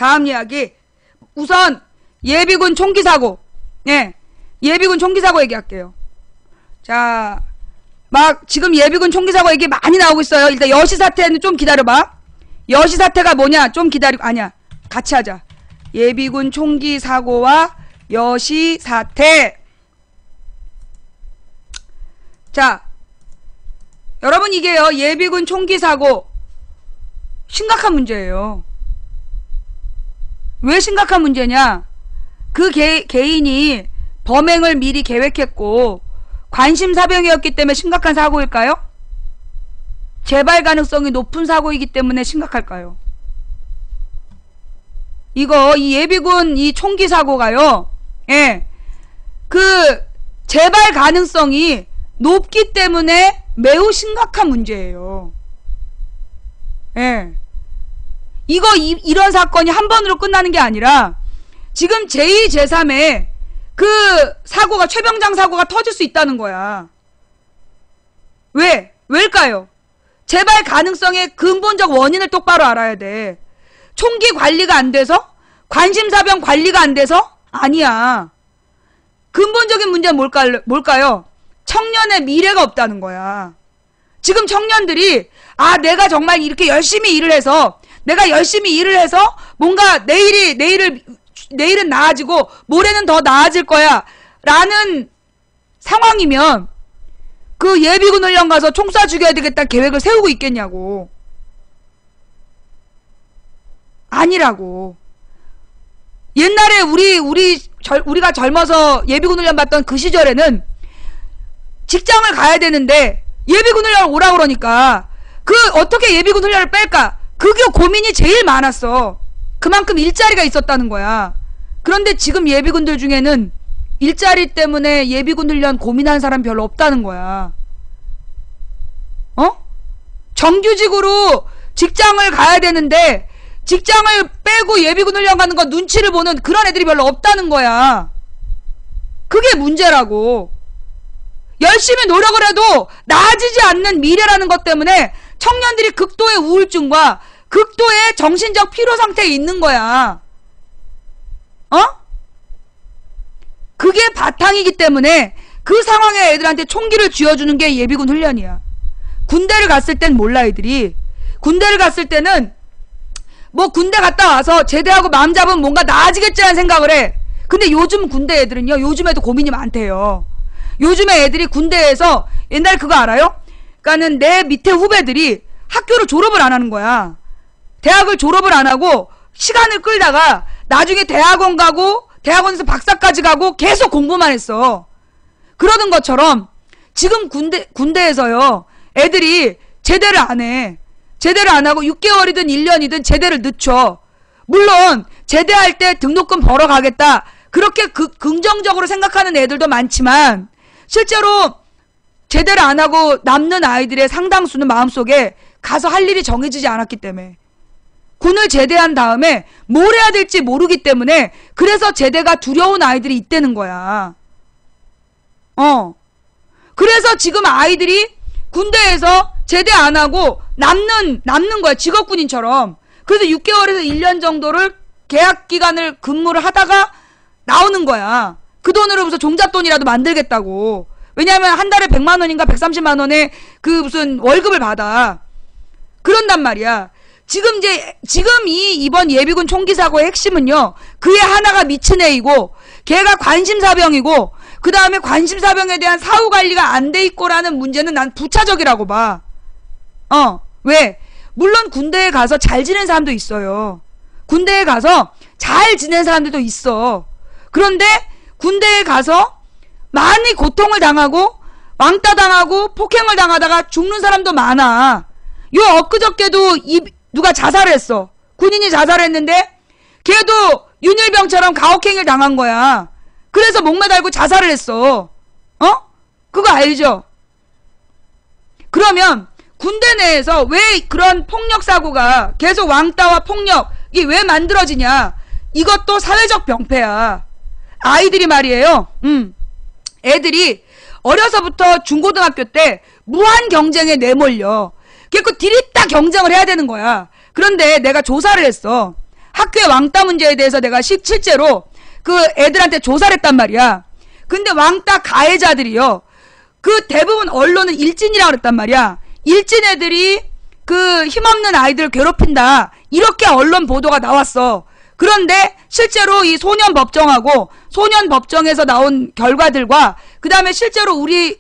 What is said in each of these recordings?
다음 이야기. 우선 예비군 총기 사고. 예. 예비군 총기 사고 얘기할게요. 자, 막 지금 예비군 총기 사고 얘기 많이 나오고 있어요. 일단 여시 사태는 좀 기다려봐. 여시 사태가 뭐냐? 좀 기다리고. 아니야. 같이 하자. 예비군 총기 사고와 여시 사태. 자, 여러분 이게요. 예비군 총기 사고 심각한 문제예요. 왜 심각한 문제냐? 그 개인이 범행을 미리 계획했고 관심사병이었기 때문에 심각한 사고일까요? 재발 가능성이 높은 사고이기 때문에 심각할까요? 이 예비군 이 총기 사고가요. 예. 그 재발 가능성이 높기 때문에 매우 심각한 문제예요. 예. 이런 사건이 한 번으로 끝나는 게 아니라 지금 제2, 제3의 그 사고가, 최병장 사고가 터질 수 있다는 거야. 왜일까요? 재발 가능성의 근본적 원인을 똑바로 알아야 돼. 총기 관리가 안 돼서? 관심사병 관리가 안 돼서? 아니야. 근본적인 문제는 뭘까요? 청년의 미래가 없다는 거야. 지금 청년들이 내가 정말 이렇게 열심히 일을 해서 뭔가 내일은 나아지고 모레는 더 나아질 거야 라는 상황이면 그 예비군 훈련 가서 총 쏴 죽여야 되겠다 계획을 세우고 있겠냐고. 아니라고. 옛날에 우리가 젊어서 예비군 훈련 받던 그 시절에는 직장을 가야 되는데 예비군 훈련 오라 그러니까 어떻게 예비군 훈련을 뺄까? 그게 고민이 제일 많았어. 그만큼 일자리가 있었다는 거야. 그런데 지금 예비군들 중에는 일자리 때문에 예비군 훈련 고민하는 사람 별로 없다는 거야. 정규직으로 직장을 가야 되는데 직장을 빼고 예비군 훈련 가는 거 눈치를 보는 그런 애들이 별로 없다는 거야. 그게 문제라고. 열심히 노력을 해도 나아지지 않는 미래라는 것 때문에 청년들이 극도의 우울증과 극도의 정신적 피로 상태에 있는 거야. 그게 바탕이기 때문에 그 상황에 애들한테 총기를 쥐어주는 게 예비군 훈련이야. 군대를 갔을 땐 몰라. 애들이 군대를 갔을 때는 뭐 군대 갔다 와서 제대하고 마음 잡으면 뭔가 나아지겠지라는 생각을 해. 근데 요즘 군대 애들은요, 요즘에도 고민이 많대요. 요즘에 애들이 군대에서 옛날 그거 알아요? 그러니까는 내 밑에 후배들이 학교를 졸업을 안 하는 거야. 대학을 졸업을 안 하고 시간을 끌다가 나중에 대학원 가고 대학원에서 박사까지 가고 계속 공부만 했어. 그러는 것처럼 지금 군대에서요, 애들이 제대를 안 해. 제대를 안 하고 6개월이든 1년이든 제대를 늦춰. 물론 제대할 때 등록금 벌어 가겠다, 그렇게 긍정적으로 생각하는 애들도 많지만 실제로 제대를 안 하고 남는 아이들의 상당수는 마음속에 가서 할 일이 정해지지 않았기 때문에, 군을 제대한 다음에 뭘 해야 될지 모르기 때문에, 그래서 제대가 두려운 아이들이 있다는 거야. 그래서 지금 아이들이 군대에서 제대 안 하고 남는 거야. 직업군인처럼. 그래서 6개월에서 1년 정도를 계약 기간을 근무를 하다가 나오는 거야. 그 돈으로 무슨 종잣돈이라도 만들겠다고. 왜냐하면 한 달에 100만 원인가 130만 원의 그 무슨 월급을 받아. 그런단 말이야. 지금 이번 예비군 총기 사고의 핵심은요, 그의 하나가 미친 애이고, 걔가 관심사병이고, 그 다음에 관심사병에 대한 사후 관리가 안 돼 있고라는 문제는 난 부차적이라고 봐. 왜? 물론 군대에 가서 잘 지낸 사람도 있어요. 군대에 가서 잘 지낸 사람들도 있어. 그런데 군대에 가서 많이 고통을 당하고 왕따 당하고 폭행을 당하다가 죽는 사람도 많아. 엊그저께도 누가 자살을 했어. 군인이 자살했는데 걔도 윤일병처럼 가혹행위를 당한 거야. 그래서 목매달고 자살을 했어. 그거 알죠? 그러면 군대 내에서 왜 그런 폭력사고가 계속 왕따와 폭력이 왜 만들어지냐? 이것도 사회적 병폐야. 아이들이 말이에요. 애들이 어려서부터 중고등학교 때 무한 경쟁에 내몰려. 그래서 디립다 경쟁을 해야 되는 거야. 그런데 내가 조사를 했어. 학교의 왕따 문제에 대해서 내가 실제로 그 애들한테 조사를 했단 말이야. 근데 왕따 가해자들이요, 그 대부분 언론은 일진이라고 그랬단 말이야. 일진 애들이 그 힘없는 아이들을 괴롭힌다, 이렇게 언론 보도가 나왔어. 그런데 실제로 이 소년법정하고 소년법정에서 나온 결과들과 그 다음에 실제로 우리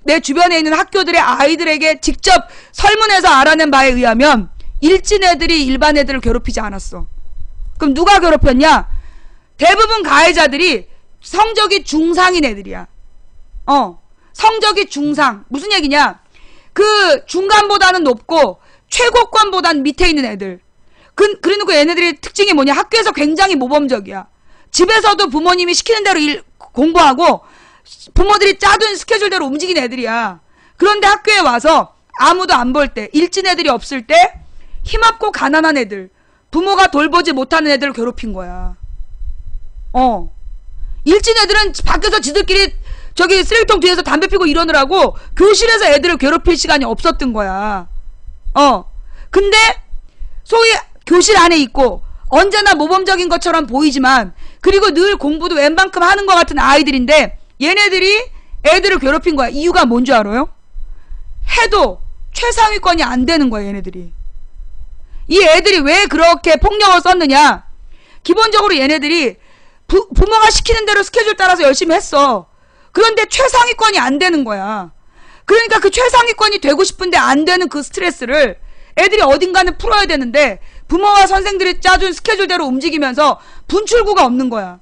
내 주변에 있는 학교들의 아이들에게 직접 설문해서 알아낸 바에 의하면 일진 애들이 일반 애들을 괴롭히지 않았어. 그럼 누가 괴롭혔냐? 대부분 가해자들이 성적이 중상인 애들이야. 성적이 중상. 무슨 얘기냐? 그 중간보다는 높고 최고권보다는 밑에 있는 애들. 그러니까 얘네들이 특징이 뭐냐? 학교에서 굉장히 모범적이야. 집에서도 부모님이 시키는 대로 공부하고 부모들이 짜둔 스케줄대로 움직이는 애들이야. 그런데 학교에 와서 아무도 안 볼 때, 일진 애들이 없을 때 힘없고 가난한 애들, 부모가 돌보지 못하는 애들을 괴롭힌 거야. 일진 애들은 밖에서 지들끼리 저기 쓰레기통 뒤에서 담배 피고 이러느라고 교실에서 애들을 괴롭힐 시간이 없었던 거야. 근데 소위 교실 안에 있고 언제나 모범적인 것처럼 보이지만, 그리고 늘 공부도 웬만큼 하는 것 같은 아이들인데 얘네들이 애들을 괴롭힌 거야. 이유가 뭔지 알아요? 해도 최상위권이 안 되는 거야, 얘네들이. 이 애들이 왜 그렇게 폭력을 썼느냐? 기본적으로 얘네들이 부모가 시키는 대로 스케줄 따라서 열심히 했어. 그런데 최상위권이 안 되는 거야. 그러니까 그 최상위권이 되고 싶은데 안 되는 그 스트레스를 애들이 어딘가는 풀어야 되는데 부모와 선생들이 짜준 스케줄대로 움직이면서 분출구가 없는 거야.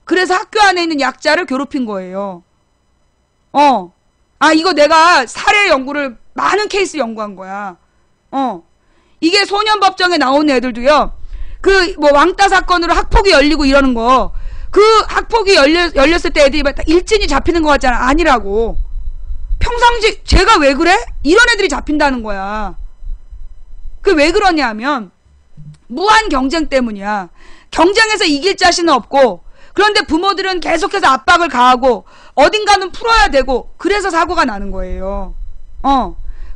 그래서 학교 안에 있는 약자를 괴롭힌 거예요. 이거 내가 사례 연구를 많은 케이스 연구한 거야. 이게 소년법정에 나오는 애들도요, 그 뭐 왕따 사건으로 학폭이 열리고 이러는 거, 그 학폭이 열렸을 때 애들이 막 일진이 잡히는 것 같잖아. 아니라고. 평상시 쟤가 왜 그래? 이런 애들이 잡힌다는 거야. 그 왜 그러냐 하면 무한 경쟁 때문이야. 경쟁에서 이길 자신은 없고, 그런데 부모들은 계속해서 압박을 가하고 어딘가는 풀어야 되고, 그래서 사고가 나는 거예요.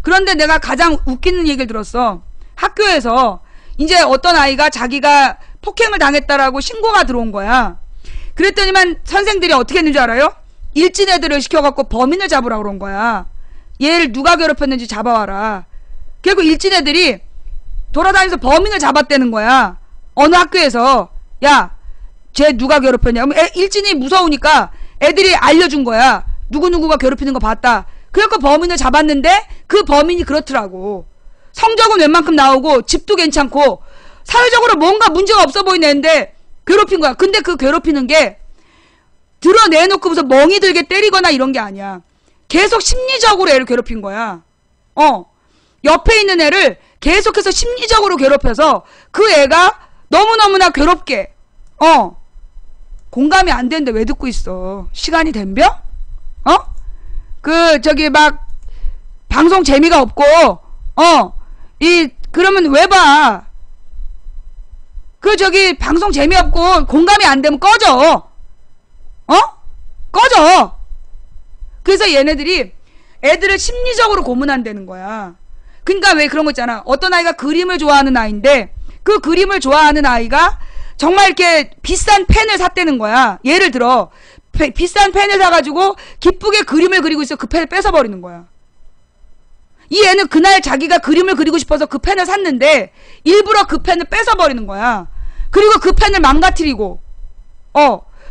그런데 내가 가장 웃기는 얘기를 들었어. 학교에서 이제 어떤 아이가 자기가 폭행을 당했다라고 신고가 들어온 거야. 그랬더니만 선생들이 어떻게 했는 줄 알아요? 일진 애들을 시켜갖고 범인을 잡으라 그런 거야. 얘를 누가 괴롭혔는지 잡아와라. 결국 일진 애들이 돌아다니면서 범인을 잡았다는 거야. 어느 학교에서. 야, 쟤 누가 괴롭혔냐? 일진이 무서우니까 애들이 알려준 거야. 누구누구가 괴롭히는 거 봤다. 그래서 범인을 잡았는데 그 범인이 그렇더라고. 성적은 웬만큼 나오고 집도 괜찮고 사회적으로 뭔가 문제가 없어 보이는 애인데 괴롭힌 거야. 근데 그 괴롭히는 게 드러내놓고 무슨 멍이 들게 때리거나 이런 게 아니야. 계속 심리적으로 애를 괴롭힌 거야. 옆에 있는 애를 계속해서 심리적으로 괴롭혀서 그 애가 너무너무나 괴롭게, 공감이 안 되는데 왜 듣고 있어? 시간이 덤벼? 막 방송 재미가 없고, 그러면 왜 봐? 방송 재미없고 공감이 안 되면 꺼져. 꺼져. 그래서 얘네들이 애들을 심리적으로 고문한다는 거야. 그러니까 왜 그런 거 있잖아. 어떤 아이가 그림을 좋아하는 아이인데 그 그림을 좋아하는 아이가 정말 이렇게 비싼 펜을 샀다는 거야. 예를 들어 비싼 펜을 사가지고 기쁘게 그림을 그리고 있어. 그 펜을 뺏어버리는 거야. 이 애는 그날 자기가 그림을 그리고 싶어서 그 펜을 샀는데 일부러 그 펜을 뺏어버리는 거야. 그리고 그 펜을 망가뜨리고,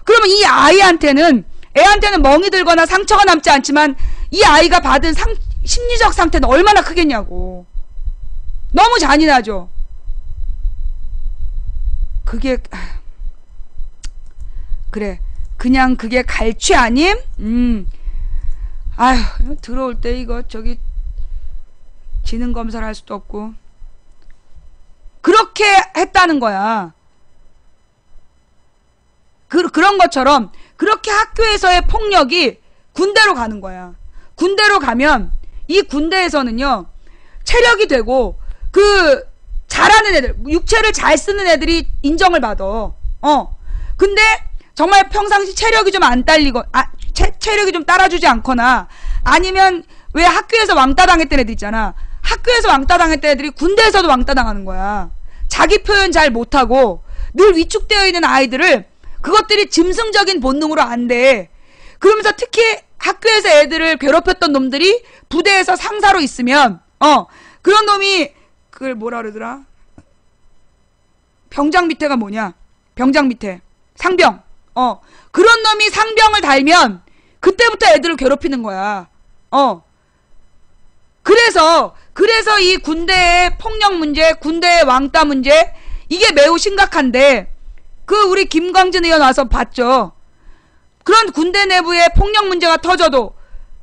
그러면 이 아이한테는, 애한테는 멍이 들거나 상처가 남지 않지만 이 아이가 받은 심리적 상태는 얼마나 크겠냐고. 너무 잔인하죠. 그게 그래, 그냥 그게 갈취 아님? 아휴, 들어올 때 이거 지능 검사를 할 수도 없고 그렇게 했다는 거야. 그런 것처럼 그렇게 학교에서의 폭력이 군대로 가는 거야. 군대로 가면 이 군대에서는요, 체력이 되고 그 잘하는 애들, 육체를 잘 쓰는 애들이 인정을 받아. 근데 정말 평상시 체력이 좀 안 딸리고, 체력이 좀 따라주지 않거나, 아니면 왜 학교에서 왕따 당했던 애들 있잖아. 학교에서 왕따 당했던 애들이 군대에서도 왕따 당하는 거야. 자기 표현 잘 못하고, 늘 위축되어 있는 아이들을 그것들이 짐승적인 본능으로 안돼. 그러면서 특히 학교에서 애들을 괴롭혔던 놈들이 부대에서 상사로 있으면 그런 놈이 그걸 뭐라 그러더라? 병장 밑에가 뭐냐? 병장 밑에 상병. 그런 놈이 상병을 달면 그때부터 애들을 괴롭히는 거야. 그래서 이 군대의 폭력 문제, 군대의 왕따 문제, 이게 매우 심각한데, 우리 김광진 의원 와서 봤죠. 그런 군대 내부에 폭력 문제가 터져도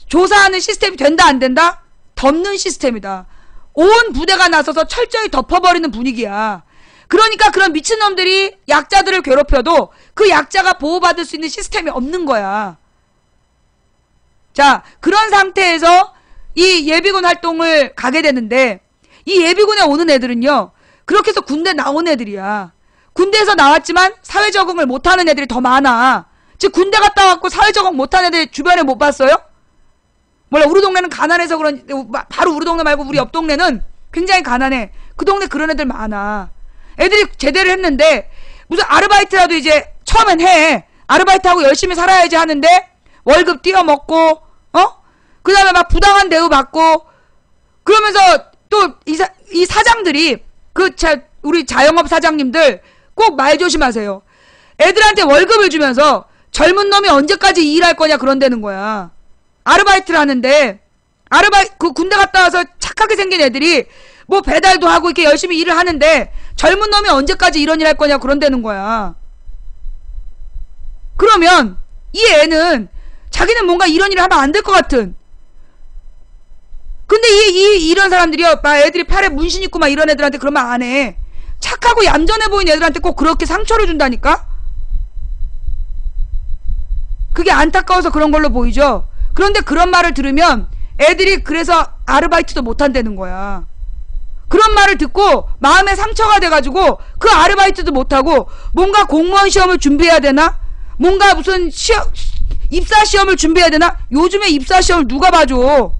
조사하는 시스템이 된다 안 된다? 덮는 시스템이다. 온 부대가 나서서 철저히 덮어버리는 분위기야. 그러니까 그런 미친놈들이 약자들을 괴롭혀도 그 약자가 보호받을 수 있는 시스템이 없는 거야. 자, 그런 상태에서 이 예비군 활동을 가게 되는데, 이 예비군에 오는 애들은요, 그렇게 해서 군대 나온 애들이야. 군대에서 나왔지만 사회 적응을 못하는 애들이 더 많아. 즉 군대 갔다 왔고 사회 적응 못하는 애들 주변에 못 봤어요? 몰라, 우리 동네는 가난해서 그런, 바로 우리 동네 말고 우리 옆 동네는 굉장히 가난해. 그 동네 그런 애들 많아. 애들이 제대를 했는데 무슨 아르바이트라도 이제 처음엔 해. 아르바이트하고 열심히 살아야지 하는데 월급 띄어먹고 그 다음에 막 부당한 대우 받고, 그러면서 또 이 사장들이 우리 자영업 사장님들 꼭 말 조심하세요. 애들한테 월급을 주면서 젊은 놈이 언제까지 일할 거냐 그런다는 거야. 아르바이트를 하는데 그 군대 갔다 와서 착하게 생긴 애들이 뭐 배달도 하고 이렇게 열심히 일을 하는데 젊은 놈이 언제까지 이런 일 할 거냐 그런다는 거야. 그러면 이 애는 자기는 뭔가 이런 일을 하면 안 될 것 같은. 근데 이런 사람들이요, 애들이 팔에 문신 있고 막 이런 애들한테 그러면 안 해. 착하고 얌전해 보이는 애들한테 꼭 그렇게 상처를 준다니까? 그게 안타까워서 그런 걸로 보이죠? 그런데 그런 말을 들으면 애들이 그래서 아르바이트도 못 한다는 거야. 그런 말을 듣고 마음에 상처가 돼가지고 그 아르바이트도 못하고 뭔가 공무원 시험을 준비해야 되나? 뭔가 무슨 입사 시험을 준비해야 되나? 요즘에 입사 시험을 누가 봐줘?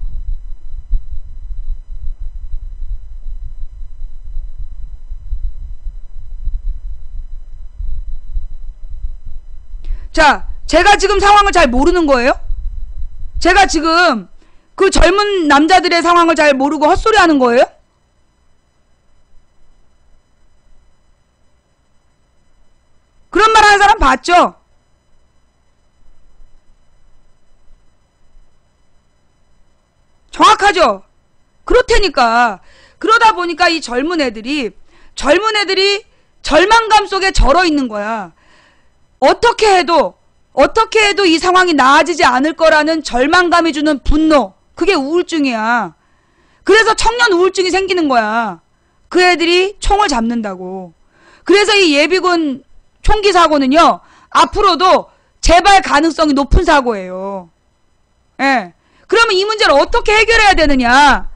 자, 제가 지금 상황을 잘 모르는 거예요? 제가 지금 그 젊은 남자들의 상황을 잘 모르고 헛소리 하는 거예요? 그런 말 하는 사람 봤죠? 정확하죠? 그렇다니까. 그러다 보니까 이 젊은 애들이 절망감 속에 절어 있는 거야. 어떻게 해도 이 상황이 나아지지 않을 거라는 절망감이 주는 분노. 그게 우울증이야. 그래서 청년 우울증이 생기는 거야. 그 애들이 총을 잡는다고. 그래서 이 예비군 총기 사고는요, 앞으로도 재발 가능성이 높은 사고예요. 예. 그러면 이 문제를 어떻게 해결해야 되느냐?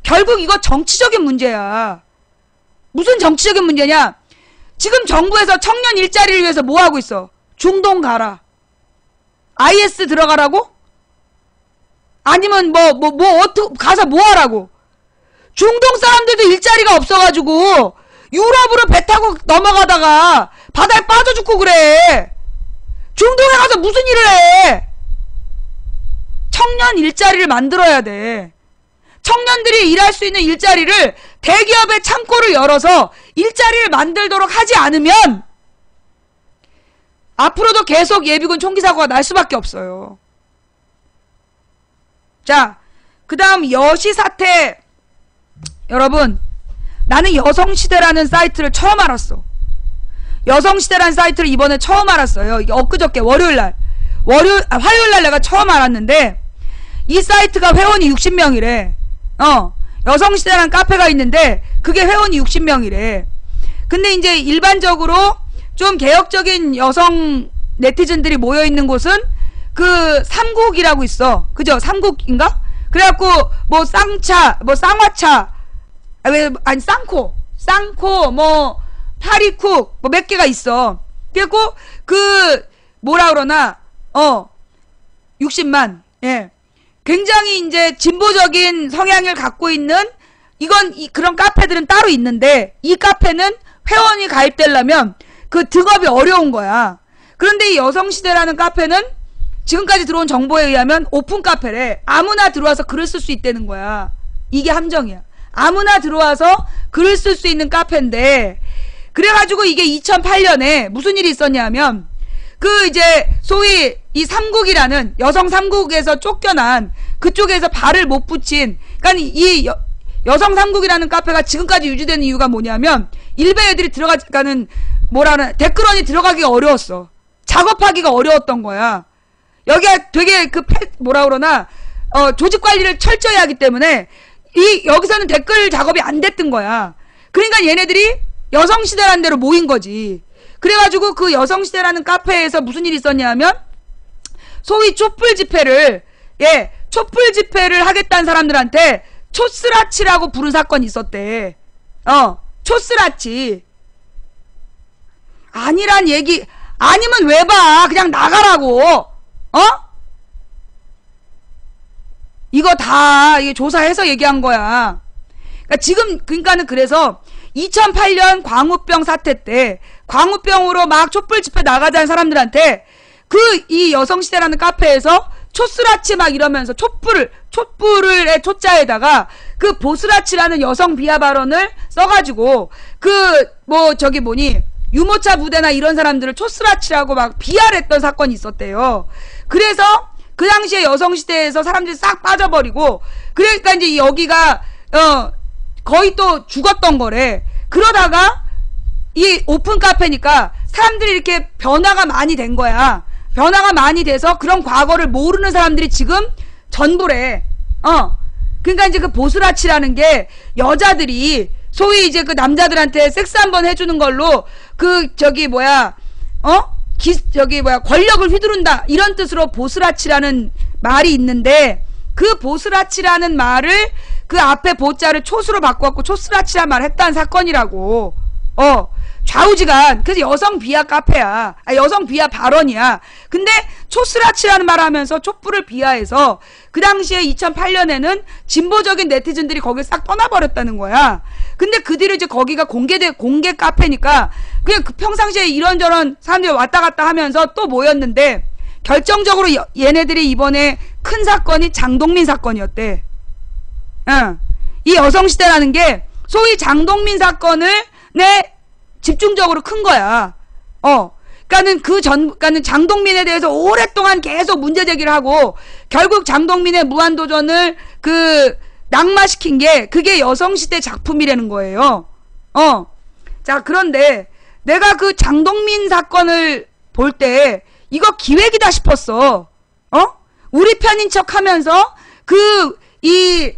결국 이거 정치적인 문제야. 무슨 정치적인 문제냐? 지금 정부에서 청년 일자리를 위해서 뭐 하고 있어? 중동 가라. IS 들어가라고? 아니면 가서 뭐 하라고? 중동 사람들도 일자리가 없어가지고 유럽으로 배 타고 넘어가다가 바다에 빠져 죽고 그래. 중동에 가서 무슨 일을 해? 청년 일자리를 만들어야 돼. 청년들이 일할 수 있는 일자리를 대기업의 창고를 열어서 일자리를 만들도록 하지 않으면 앞으로도 계속 예비군 총기 사고가 날 수밖에 없어요. 자, 그 다음 여시 사태. 여러분, 나는 여성시대라는 사이트를 처음 알았어. 여성시대라는 사이트를 이번에 처음 알았어요. 이게 엊그저께 화요일날 내가 처음 알았는데, 이 사이트가 회원이 60명이래. 여성시대라는 카페가 있는데 그게 회원이 60명이래. 근데 이제 일반적으로 좀 개혁적인 여성 네티즌들이 모여있는 곳은 그 삼국이라고 있어. 그죠? 삼국인가? 그래갖고 뭐 쌍차, 뭐 쌍화차, 아니 쌍코, 뭐 파리쿡, 뭐 몇 개가 있어. 그래갖고 그 뭐라 그러나 60만. 예. 굉장히 이제 진보적인 성향을 갖고 있는 그런 카페들은 따로 있는데, 이 카페는 회원이 가입되려면 그 등업이 어려운 거야. 그런데 이 여성시대라는 카페는 지금까지 들어온 정보에 의하면 오픈 카페래. 아무나 들어와서 글을 쓸 수 있다는 거야. 이게 함정이야. 아무나 들어와서 글을 쓸 수 있는 카페인데, 그래가지고 이게 2008년에 무슨 일이 있었냐면, 그 이제 소위 이 삼국이라는 여성 삼국에서 쫓겨난 그쪽에서 발을 못 붙인, 그러니까 이 여성 삼국이라는 카페가 지금까지 유지되는 이유가 뭐냐면, 일베 애들이 들어가는 댓글원이 들어가기가 어려웠어. 작업하기가 어려웠던 거야. 여기가 되게 조직 관리를 철저히 하기 때문에 여기서는 댓글 작업이 안 됐던 거야. 그러니까 얘네들이 여성시대라는 데로 모인 거지. 그래가지고 그 여성시대라는 카페에서 무슨 일이 있었냐면, 소위 촛불 집회를 하겠다는 사람들한테 초스라치라고 부른 사건이 있었대. 초스라치. 아니란 얘기, 아니면 왜 봐. 그냥 나가라고. 이거 다 이게 조사해서 얘기한 거야. 그러니까는 그래서 2008년 광우병 사태 때 광우병으로 막 촛불 집회 나가자는 사람들한테 이 여성시대라는 카페에서 초스라치 막 이러면서 촛불의 초자에다가 그 보스라치라는 여성 비하 발언을 써가지고 유모차 부대나 이런 사람들을 초스라치라고 막 비하를 했던 사건이 있었대요. 그래서 그 당시에 여성시대에서 사람들이 싹 빠져버리고, 그러니까 이제 여기가 거의 또 죽었던 거래. 그러다가 이 오픈 카페니까 사람들이 이렇게 변화가 많이 된 거야. 변화가 많이 돼서 그런 과거를 모르는 사람들이 지금 전부래. 그러니까 이제 그 보스라치라는 게 여자들이 소위 이제 그 남자들한테 섹스 한번 해주는 걸로 권력을 휘두른다 이런 뜻으로 보스라치라는 말이 있는데, 그 보스라치라는 말을 그 앞에 보자를 초수로 바꿔갖고 초스라치란 말을 했다는 사건이라고. 좌우지간. 그래서 여성 비하 카페야. 여성 비하 발언이야. 근데 초스라치라는 말 하면서 촛불을 비하해서 그 당시에 2008년에는 진보적인 네티즌들이 거길 싹 떠나버렸다는 거야. 근데 그 뒤로 이제 거기가 공개 카페니까 그냥 평상시에 이런저런 사람들이 왔다 갔다 하면서 또 모였는데, 결정적으로 얘네들이 이번에 큰 사건이 장동민 사건이었대. 이 여성시대라는 게 소위 장동민 사건을 집중적으로 큰 거야. 그러니까는 장동민에 대해서 오랫동안 계속 문제 제기를 하고, 결국 장동민의 무한도전을 낙마시킨 게 그게 여성시대 작품이라는 거예요. 자, 그런데 내가 그 장동민 사건을 볼 때 이거 기획이다 싶었어. 우리 편인 척 하면서 이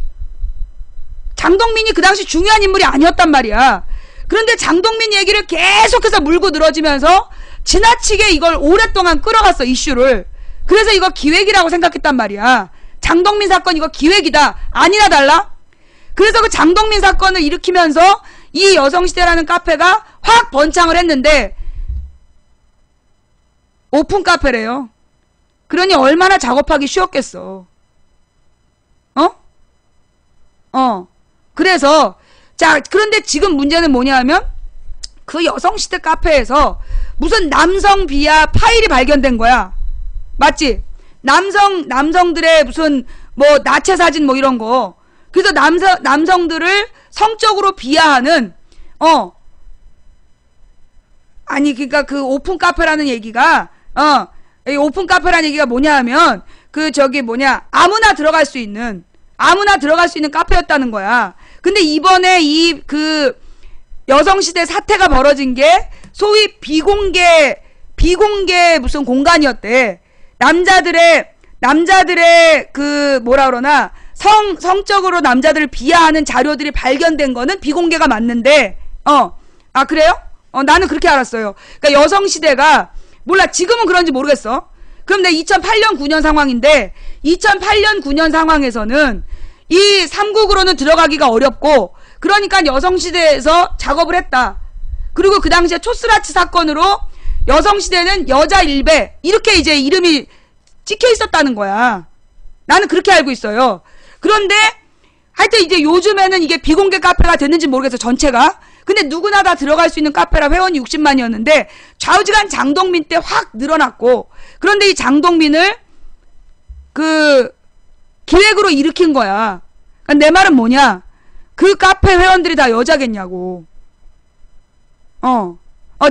장동민이 그 당시 중요한 인물이 아니었단 말이야. 그런데 장동민 얘기를 계속해서 물고 늘어지면서 지나치게 이걸 오랫동안 끌어갔어, 이슈를. 그래서 이거 기획이라고 생각했단 말이야. 장동민 사건 이거 기획이다. 아니나 달라? 그래서 그 장동민 사건을 일으키면서 이 여성시대라는 카페가 확 번창을 했는데, 오픈 카페래요. 그러니 얼마나 작업하기 쉬웠겠어. 그래서 그런데 지금 문제는 뭐냐 하면, 그 여성시대 카페에서 무슨 남성 비하 파일이 발견된 거야. 맞지? 남성들의 무슨 나체 사진 이런 거. 그래서 남성들을 성적으로 비하하는, 그러니까 그 오픈 카페라는 얘기가, 이 오픈 카페라는 얘기가 뭐냐 하면, 아무나 들어갈 수 있는 카페였다는 거야. 근데 이번에 여성시대 사태가 벌어진 게 소위 비공개 무슨 공간이었대. 남자들의 성적으로 남자들을 비하하는 자료들이 발견된 거는 비공개가 맞는데, 그래요? 나는 그렇게 알았어요. 그러니까 여성시대가, 몰라, 지금은 그런지 모르겠어. 그럼 2008년 9년 상황인데, 2008년 9년 상황에서는 이 삼국으로는 들어가기가 어렵고, 그러니까 여성시대에서 작업을 했다. 그리고 그 당시에 초스라치 사건으로 여성시대는 여자 일베, 이렇게 이제 이름이 찍혀 있었다는 거야. 나는 그렇게 알고 있어요. 그런데 하여튼 이제 요즘에는 이게 비공개 카페가 됐는지 모르겠어, 전체가. 근데 누구나 다 들어갈 수 있는 카페라 회원이 60만이었는데 좌우지간 장동민 때 확 늘어났고, 그런데 이 장동민을 그 기획으로 일으킨 거야. 그러니까 내 말은 뭐냐, 그 카페 회원들이 다 여자겠냐고.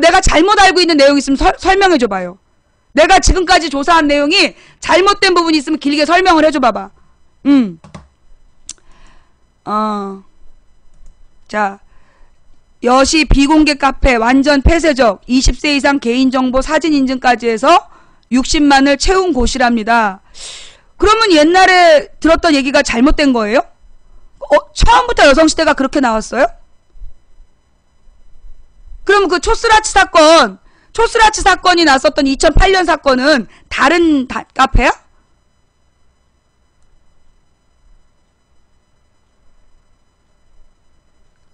내가 잘못 알고 있는 내용 있으면 설명해 줘봐요. 내가 지금까지 조사한 내용이 잘못된 부분이 있으면 길게 설명을 해줘 봐봐. 자, 여시 비공개 카페 완전 폐쇄적 20세 이상 개인정보 사진 인증까지 해서 60만을 채운 곳이랍니다. 그러면 옛날에 들었던 얘기가 잘못된 거예요? 처음부터 여성시대가 그렇게 나왔어요? 그럼 그 초스라치 사건이 났었던 2008년 사건은 다른 카페야?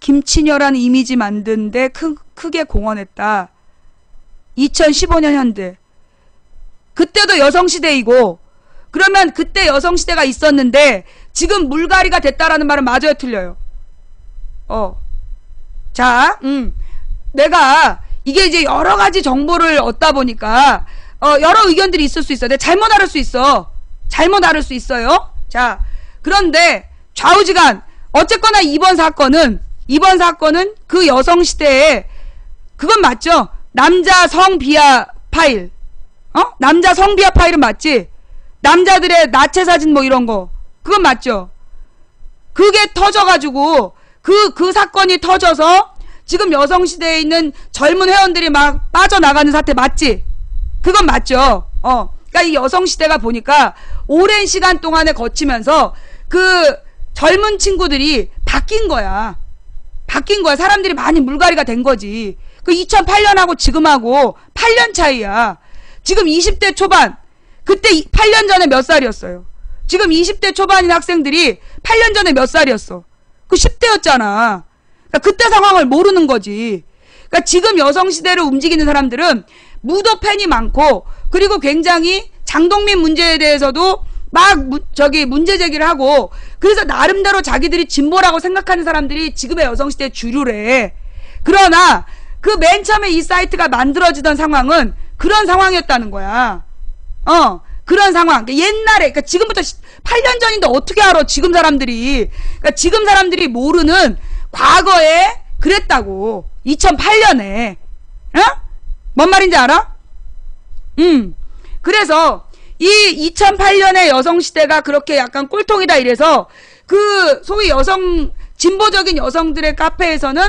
김치녀라는 이미지 만드는데 크게 공헌했다. 2015년 현대. 그때도 여성시대이고, 그러면 그때 여성시대가 있었는데 지금 물갈이가 됐다라는 말은 맞아요, 틀려요? 자, 내가 이게 이제 여러 가지 정보를 얻다 보니까 여러 의견들이 있을 수 있어. 내가 잘못 알을 수 있어. 잘못 알을 수 있어요. 자, 그런데 좌우지간 어쨌거나 이번 사건은 그 여성시대에 그건 맞죠? 남자 성비하 파일. 남자 성비하 파일은 맞지? 남자들의 나체 사진 뭐 이런 거. 그건 맞죠? 그게 터져가지고 그 사건이 터져서 지금 여성시대에 있는 젊은 회원들이 막 빠져나가는 사태 맞지? 그건 맞죠? 그러니까 이 여성시대가 보니까 오랜 시간 동안에 거치면서 그 젊은 친구들이 바뀐 거야. 사람들이 많이 물갈이가 된 거지. 그 2008년하고 지금하고 8년 차이야. 지금 20대 초반. 그때 8년 전에 몇 살이었어요? 지금 20대 초반인 학생들이 8년 전에 몇 살이었어? 그 10대였잖아. 그러니까 그때 상황을 모르는 거지. 그러니까 지금 여성시대를 움직이는 사람들은 무도 팬이 많고, 그리고 굉장히 장동민 문제에 대해서도 막 문제 제기를 하고, 그래서 나름대로 자기들이 진보라고 생각하는 사람들이 지금의 여성시대의 주류래. 그러나 그 맨 처음에 이 사이트가 만들어지던 상황은 그런 상황이었다는 거야. 그런 상황. 그러니까 옛날에, 그러니까 지금부터 8년 전인데 어떻게 알아, 지금 사람들이. 그러니까 지금 사람들이 모르는 과거에 그랬다고. 2008년에. 뭔 말인지 알아? 그래서 이 2008년의 여성시대가 그렇게 약간 꼴통이다 이래서 그 소위 진보적인 여성들의 카페에서는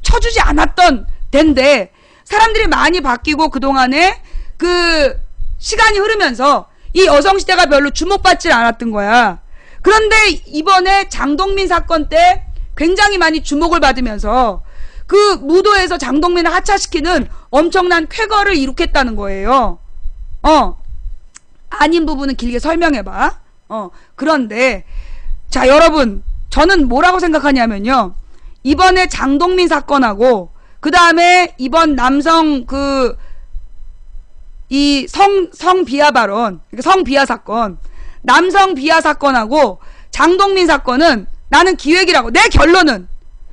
쳐주지 않았던 데인데, 사람들이 많이 바뀌고 그동안에 그 시간이 흐르면서 이 여성시대가 별로 주목받지 않았던 거야. 그런데 이번에 장동민 사건 때 굉장히 많이 주목을 받으면서 그 무도에서 장동민을 하차시키는 엄청난 쾌거를 이룩했다는 거예요. 아닌 부분은 길게 설명해봐. 그런데 자, 여러분, 저는 뭐라고 생각하냐면요, 이번에 장동민 사건하고 그 다음에 이번 남성 이 성비하 발언, 성비하 사건, 남성 비하 사건하고 장동민 사건은 나는 기획이라고. 내 결론은,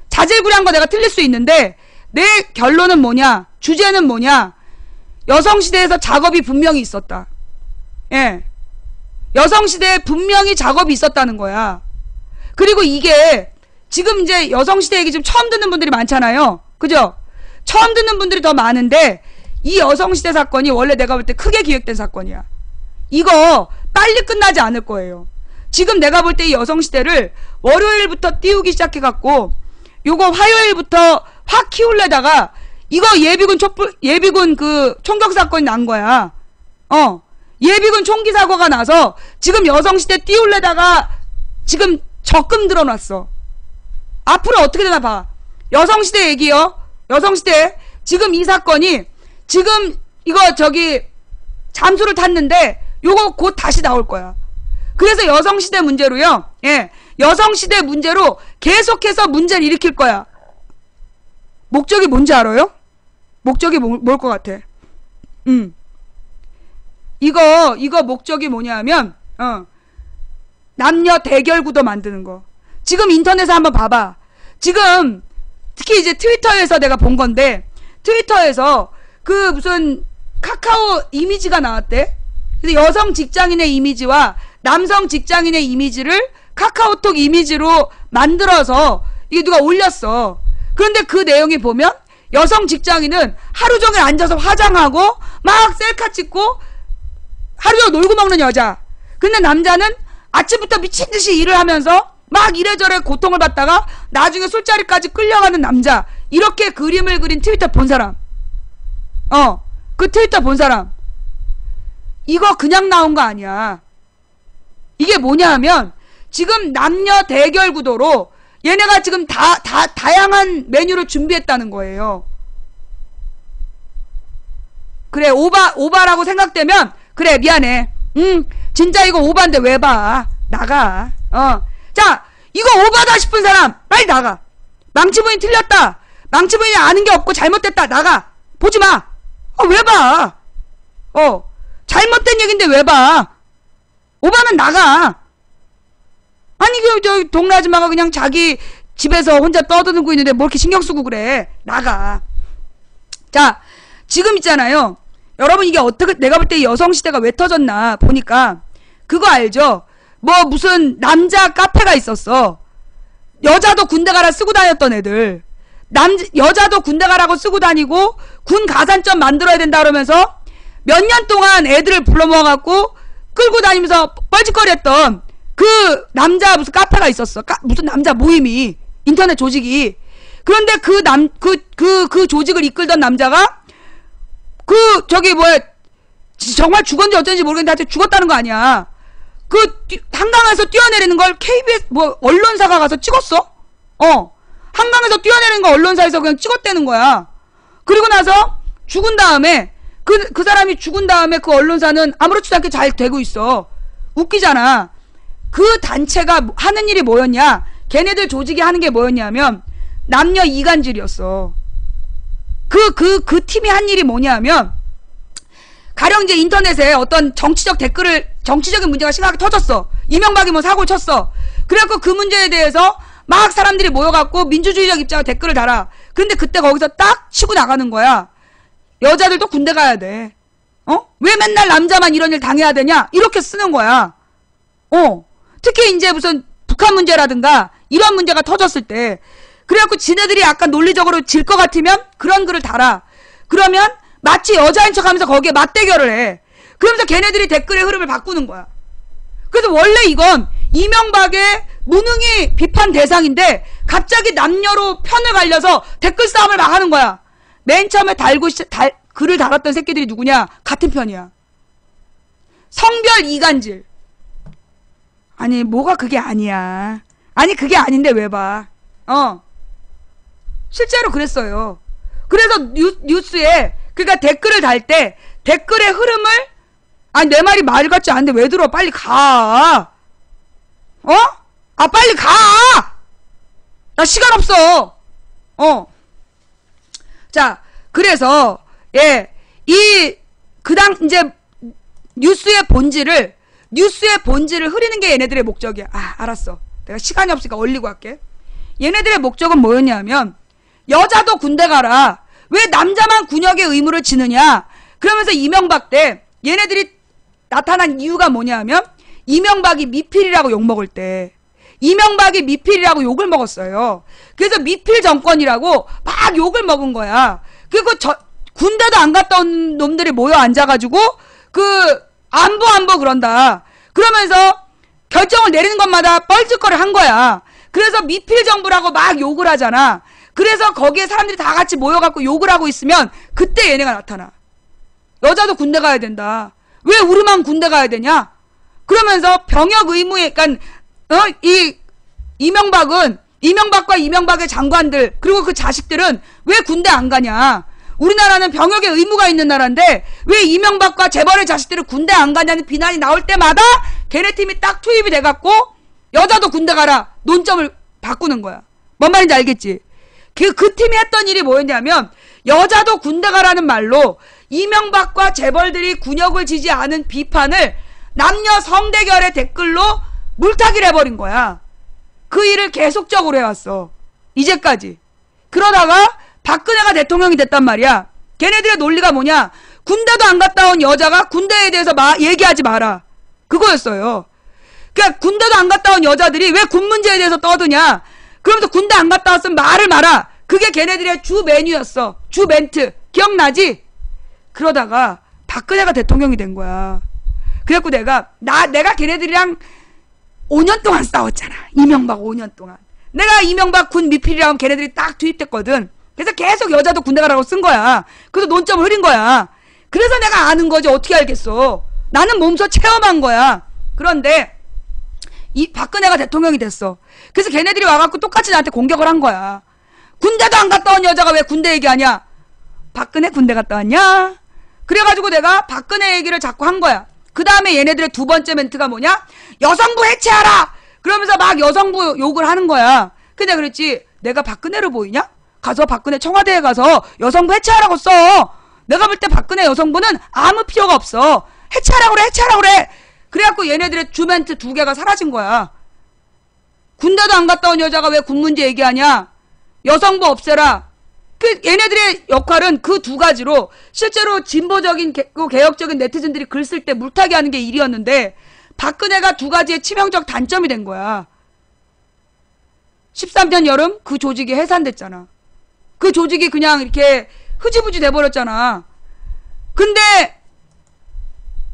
자질구레한 거 내가 틀릴 수 있는데 내 결론은 뭐냐, 주제는 뭐냐, 여성시대에서 작업이 분명히 있었다. 예, 여성시대에 분명히 작업이 있었다는 거야. 그리고 이게 지금 이제 여성시대 얘기 좀 처음 듣는 분들이 많잖아요. 그죠? 처음 듣는 분들이 더 많은데, 이 여성시대 사건이 원래 내가 볼 때 크게 기획된 사건이야. 이거 빨리 끝나지 않을 거예요. 지금 내가 볼 때 이 여성시대를 월요일부터 띄우기 시작해갖고 요거 화요일부터 확 키우려다가 이거 예비군 그 총격 사건이 난 거야. 예비군 총기 사고가 나서 지금 여성시대 띄우려다가 지금 적금 들어놨어. 앞으로 어떻게 되나 봐. 여성시대 얘기요. 여성시대. 지금 이 사건이 지금 이거 잠수를 탔는데 요거 곧 다시 나올 거야. 그래서 여성시대 문제로요. 예. 여성시대 문제로 계속해서 문제를 일으킬 거야. 목적이 뭔지 알아요? 목적이 뭘 것 같아? 이거 목적이 뭐냐면, 남녀 대결 구도 만드는 거. 지금 인터넷에 한번 봐봐. 지금 특히 이제 트위터에서 내가 본 건데, 트위터에서 그 무슨 카카오 이미지가 나왔대. 그래서 여성 직장인의 이미지와 남성 직장인의 이미지를 카카오톡 이미지로 만들어서 이게 누가 올렸어. 그런데 그 내용이 보면 여성 직장인은 하루 종일 앉아서 화장하고 막 셀카 찍고 하루 종일 놀고 먹는 여자. 근데 남자는 아침부터 미친 듯이 일을 하면서 막 이래저래 고통을 받다가 나중에 술자리까지 끌려가는 남자. 이렇게 그림을 그린 트위터 본 사람. 그 트위터 본 사람. 이거 그냥 나온 거 아니야. 이게 뭐냐 하면 지금 남녀 대결 구도로 얘네가 지금 다양한 메뉴를 준비했다는 거예요. 그래, 오바라고 생각되면, 그래, 미안해. 진짜 이거 오바인데 왜 봐? 나가. 자, 이거 오바다 싶은 사람, 빨리 나가. 망치부인 틀렸다. 망치부인이 아는 게 없고 잘못됐다. 나가. 보지 마. 왜 봐? 잘못된 얘긴데 왜 봐? 오바면 나가. 아니, 저 동네 아줌마가 그냥 자기 집에서 혼자 떠드는고 있는데 뭐 이렇게 신경 쓰고 그래. 나가. 자, 지금 있잖아요. 여러분, 이게 어떻게, 내가 볼 때 여성시대가 왜 터졌나 보니까 그거 알죠? 뭐 무슨 남자 카페가 있었어. 여자도 군대 가라 쓰고 다녔던 애들. 여자도 군대 가라고 쓰고 다니고 군 가산점 만들어야 된다 그러면서 몇 년 동안 애들을 불러 모아갖고 끌고 다니면서 뻘짓거리했던 그 남자 무슨 카페가 있었어. 무슨 남자 모임이, 인터넷 조직이. 그런데 그 조직을 이끌던 남자가 정말 죽었는지 어쩐지 모르겠는데 하여튼 죽었다는 거 아니야. 한강에서 뛰어내리는 걸 KBS 언론사가 가서 찍었어. 한강에서 뛰어내리는 거 언론사에서 그냥 찍었다는 거야. 그리고 나서 죽은 다음에 그 사람이 죽은 다음에 그 언론사는 아무렇지도 않게 잘 되고 있어. 웃기잖아. 그 단체가 하는 일이 뭐였냐? 걔네들 조직이 하는 게 뭐였냐면 남녀 이간질이었어. 그 팀이 한 일이 뭐냐면, 가령 이제 인터넷에 어떤 정치적인 문제가 심하게 터졌어. 이명박이 뭐 사고를 쳤어. 그래갖고 그 문제에 대해서 막 사람들이 모여갖고 민주주의적 입장을 댓글을 달아. 근데 그때 거기서 딱 치고 나가는 거야. 여자들도 군대 가야 돼. 왜 맨날 남자만 이런 일 당해야 되냐? 이렇게 쓰는 거야. 특히 이제 무슨 북한 문제라든가 이런 문제가 터졌을 때. 그래갖고 지네들이 약간 논리적으로 질 것 같으면 그런 글을 달아. 그러면 마치 여자인 척 하면서 거기에 맞대결을 해. 그러면서 걔네들이 댓글의 흐름을 바꾸는 거야. 그래서 원래 이건 이명박의 무능이 비판 대상인데 갑자기 남녀로 편을 갈려서 댓글 싸움을 막 하는 거야. 맨 처음에 글을 달았던 새끼들이 누구냐? 같은 편이야. 성별 이간질. 아니, 뭐가 그게 아니야. 아니, 그게 아닌데 왜 봐. 실제로 그랬어요. 그래서 뉴스에, 그러니까 댓글을 달 때 댓글의 흐름을, 아니, 내 말이 말 같지 않은데 왜 들어? 빨리 가. 빨리 가! 나 시간 없어. 자, 그래서, 이제, 뉴스의 본질을 흐리는 게 얘네들의 목적이야. 알았어. 내가 시간이 없으니까 얼리고 할게. 얘네들의 목적은 뭐였냐면, 여자도 군대 가라. 왜 남자만 군역의 의무를 지느냐? 그러면서 이명박 때 얘네들이 나타난 이유가 뭐냐면, 이명박이 미필이라고 욕먹을 때, 이명박이 미필이라고 욕을 먹었어요. 그래서 미필 정권이라고 막 욕을 먹은 거야. 그리고 군대도 안 갔다 온 놈들이 모여 앉아가지고 안보 그런다. 그러면서 결정을 내리는 것마다 뻘짓거리를 한 거야. 그래서 미필 정부라고 막 욕을 하잖아. 그래서 거기에 사람들이 다 같이 모여갖고 욕을 하고 있으면 그때 얘네가 나타나. 여자도 군대 가야 된다. 왜 우리만 군대 가야 되냐? 그러면서 병역 의무에, 그러니까 이명박과 이명박의 장관들 그리고 그 자식들은 왜 군대 안 가냐? 우리나라는 병역의 의무가 있는 나라인데 왜 이명박과 재벌의 자식들은 군대 안 가냐는 비난이 나올 때마다 걔네 팀이 딱 투입이 돼갖고 여자도 군대 가라 논점을 바꾸는 거야. 뭔 말인지 알겠지? 그 팀이 했던 일이 뭐였냐면, 여자도 군대 가라는 말로 이명박과 재벌들이 군역을 지지 않은 비판을 남녀 성대결의 댓글로 물타기를 해버린 거야. 그 일을 계속적으로 해왔어. 이제까지. 그러다가 박근혜가 대통령이 됐단 말이야. 걔네들의 논리가 뭐냐? 군대도 안 갔다 온 여자가 군대에 대해서 얘기하지 마라. 그거였어요. 그러니까 군대도 안 갔다 온 여자들이 왜 군 문제에 대해서 떠드냐? 그러면서 군대 안 갔다 왔으면 말을 마라. 그게 걔네들의 주 메뉴였어. 주 멘트. 기억나지? 그러다가 박근혜가 대통령이 된 거야. 그래갖고 내가 걔네들이랑 5년 동안 싸웠잖아. 이명박 5년 동안. 내가 이명박 군 미필이라고 하면 걔네들이 딱 투입됐거든. 그래서 계속 여자도 군대 가라고 쓴 거야. 그래서 논점을 흐린 거야. 그래서 내가 아는 거지. 어떻게 알겠어. 나는 몸소 체험한 거야. 그런데 이 박근혜가 대통령이 됐어. 그래서 걔네들이 와갖고 똑같이 나한테 공격을 한 거야. 군대도 안 갔다 온 여자가 왜 군대 얘기하냐? 박근혜 군대 갔다 왔냐? 그래가지고 내가 박근혜 얘기를 자꾸 한 거야. 그 다음에 얘네들의 두 번째 멘트가 뭐냐? 여성부 해체하라! 그러면서 막 여성부 욕을 하는 거야. 근데 그랬지, 내가 박근혜로 보이냐? 가서 박근혜 청와대에 가서 여성부 해체하라고 써. 내가 볼 때 박근혜 여성부는 아무 필요가 없어. 해체하라고 그래, 해체하라고 그래. 그래갖고 얘네들의 주 멘트 두 개가 사라진 거야. 군대도 안 갔다 온 여자가 왜 군 문제 얘기하냐? 여성부 없애라. 그 얘네들의 역할은 그 두 가지로 실제로 진보적인 개혁적인 네티즌들이 글 쓸 때 물타기 하는 게 일이었는데 박근혜가 두 가지의 치명적 단점이 된 거야. 13년 여름 그 조직이 해산됐잖아. 그 조직이 그냥 이렇게 흐지부지 돼버렸잖아. 근데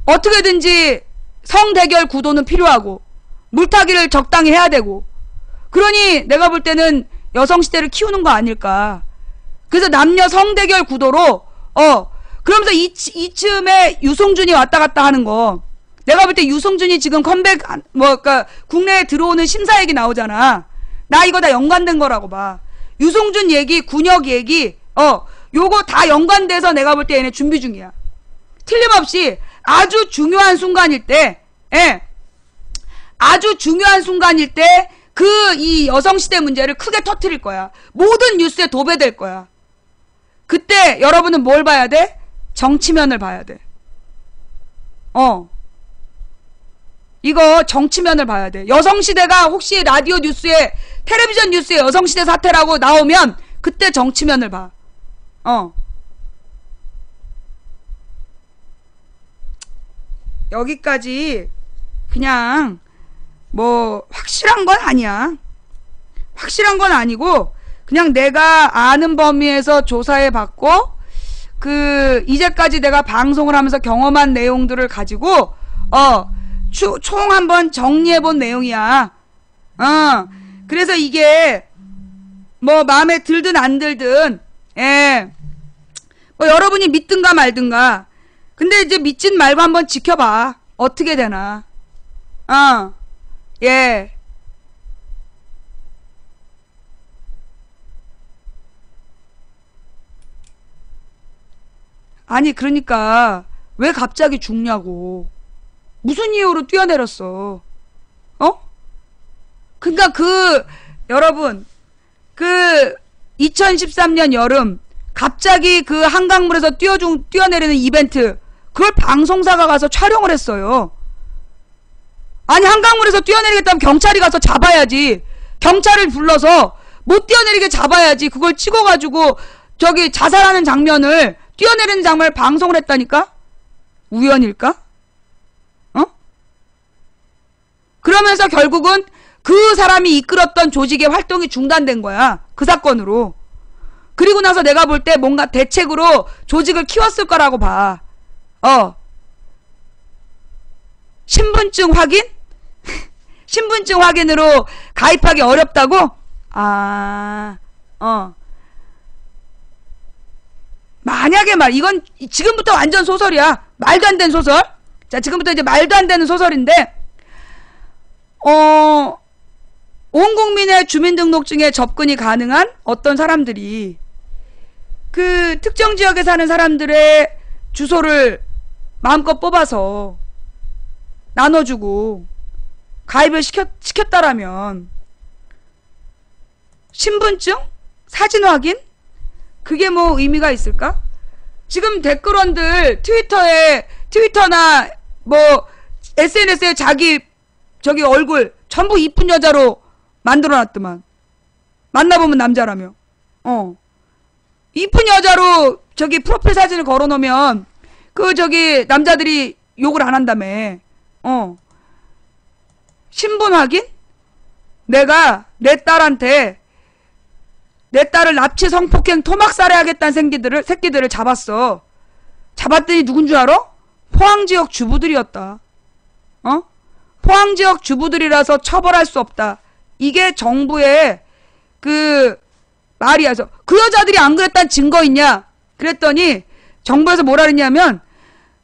어떻게든지 성대결 구도는 필요하고 물타기를 적당히 해야 되고, 그러니 내가 볼 때는 여성시대를 키우는 거 아닐까. 그래서 남녀 성대결 구도로 그러면서 이쯤에 유승준이 왔다 갔다 하는 거, 내가 볼 때 유승준이 지금 컴백 그러니까 국내에 들어오는 심사 얘기 나오잖아. 나 이거 다 연관된 거라고 봐. 유승준 얘기, 군역 얘기, 요거 다 연관돼서 내가 볼 때 얘네 준비 중이야. 틀림없이 아주 중요한 순간일 때, 아주 중요한 순간일 때 그 이 여성시대 문제를 크게 터뜨릴 거야. 모든 뉴스에 도배될 거야. 그때 여러분은 뭘 봐야 돼? 정치면을 봐야 돼. 이거 정치면을 봐야 돼. 여성시대가 혹시 라디오 뉴스에, 텔레비전 뉴스에 여성시대 사태라고 나오면 그때 정치면을 봐. 여기까지 그냥 뭐 확실한 건 아니야. 확실한 건 아니고 그냥 내가 아는 범위에서 조사해 봤고 이제까지 내가 방송을 하면서 경험한 내용들을 가지고 총 한번 정리해 본 내용이야. 그래서 이게 뭐 마음에 들든 안 들든 뭐 여러분이 믿든가 말든가. 근데 이제 믿진 말고 한번 지켜봐. 어떻게 되나. 예. 아니 그러니까 왜 갑자기 죽냐고. 무슨 이유로 뛰어내렸어. 그러니까 여러분 2013년 여름 갑자기 그 한강물에서 뛰어내리는 이벤트, 그걸 방송사가 가서 촬영을 했어요. 아니 한강물에서 뛰어내리겠다면 경찰이 가서 잡아야지. 경찰을 불러서 못 뛰어내리게 잡아야지. 그걸 찍어가지고 저기 자살하는 장면을, 뛰어내리는 장면을 방송을 했다니까? 우연일까? 그러면서 결국은 그 사람이 이끌었던 조직의 활동이 중단된 거야. 그 사건으로. 그리고 나서 내가 볼 때 뭔가 대책으로 조직을 키웠을 거라고 봐. 신분증 확인? 신분증 확인으로 가입하기 어렵다고? 만약에 이건 지금부터 완전 소설이야. 말도 안 되는 소설. 자, 지금부터 이제 말도 안 되는 소설인데, 온 국민의 주민등록증에 접근이 가능한 어떤 사람들이 그 특정 지역에 사는 사람들의 주소를 마음껏 뽑아서 나눠주고 가입을 시켰다라면 신분증? 사진 확인? 그게 뭐 의미가 있을까? 지금 댓글원들 트위터나 뭐 SNS에 저기 얼굴 전부 이쁜 여자로 만들어놨더만. 만나보면 남자라며. 이쁜 여자로 저기 프로필 사진을 걸어놓으면 그 저기 남자들이 욕을 안 한다며. 신분 확인? 내가 내 딸한테 내 딸을 납치 성폭행 토막살해하겠다는 새끼들을 잡았어. 잡았더니 누군 줄 알아? 포항지역 주부들이었다. 포항지역 주부들이라서 처벌할 수 없다. 이게 정부의 그 말이야. 그 여자들이 안 그랬다는 증거 있냐? 그랬더니 정부에서 뭐라 그랬냐면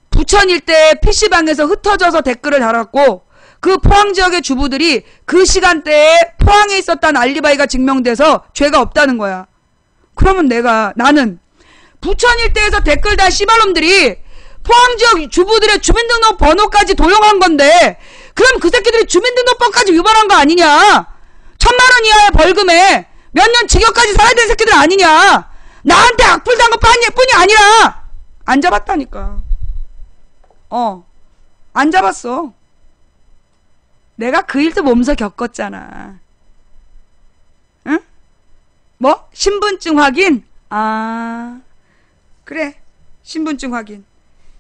부천 일대에 PC방에서 흩어져서 댓글을 달았고 그 포항 지역의 주부들이 그 시간대에 포항에 있었다는 알리바이가 증명돼서 죄가 없다는 거야. 그러면 나는 부천 일대에서 댓글 단 씨발놈들이 포항 지역 주부들의 주민등록 번호까지 도용한 건데 그럼 그 새끼들이 주민등록번까지 위반한 거 아니냐? 1,000만 원 이하의 벌금에 몇 년 징역까지 살아야 되는 새끼들 아니냐? 나한테 악플 단 것 뿐이 아니라 안 잡았다니까. 안 잡았어. 내가 그 일도 몸소 겪었잖아. 응? 뭐? 신분증 확인? 아, 그래. 신분증 확인.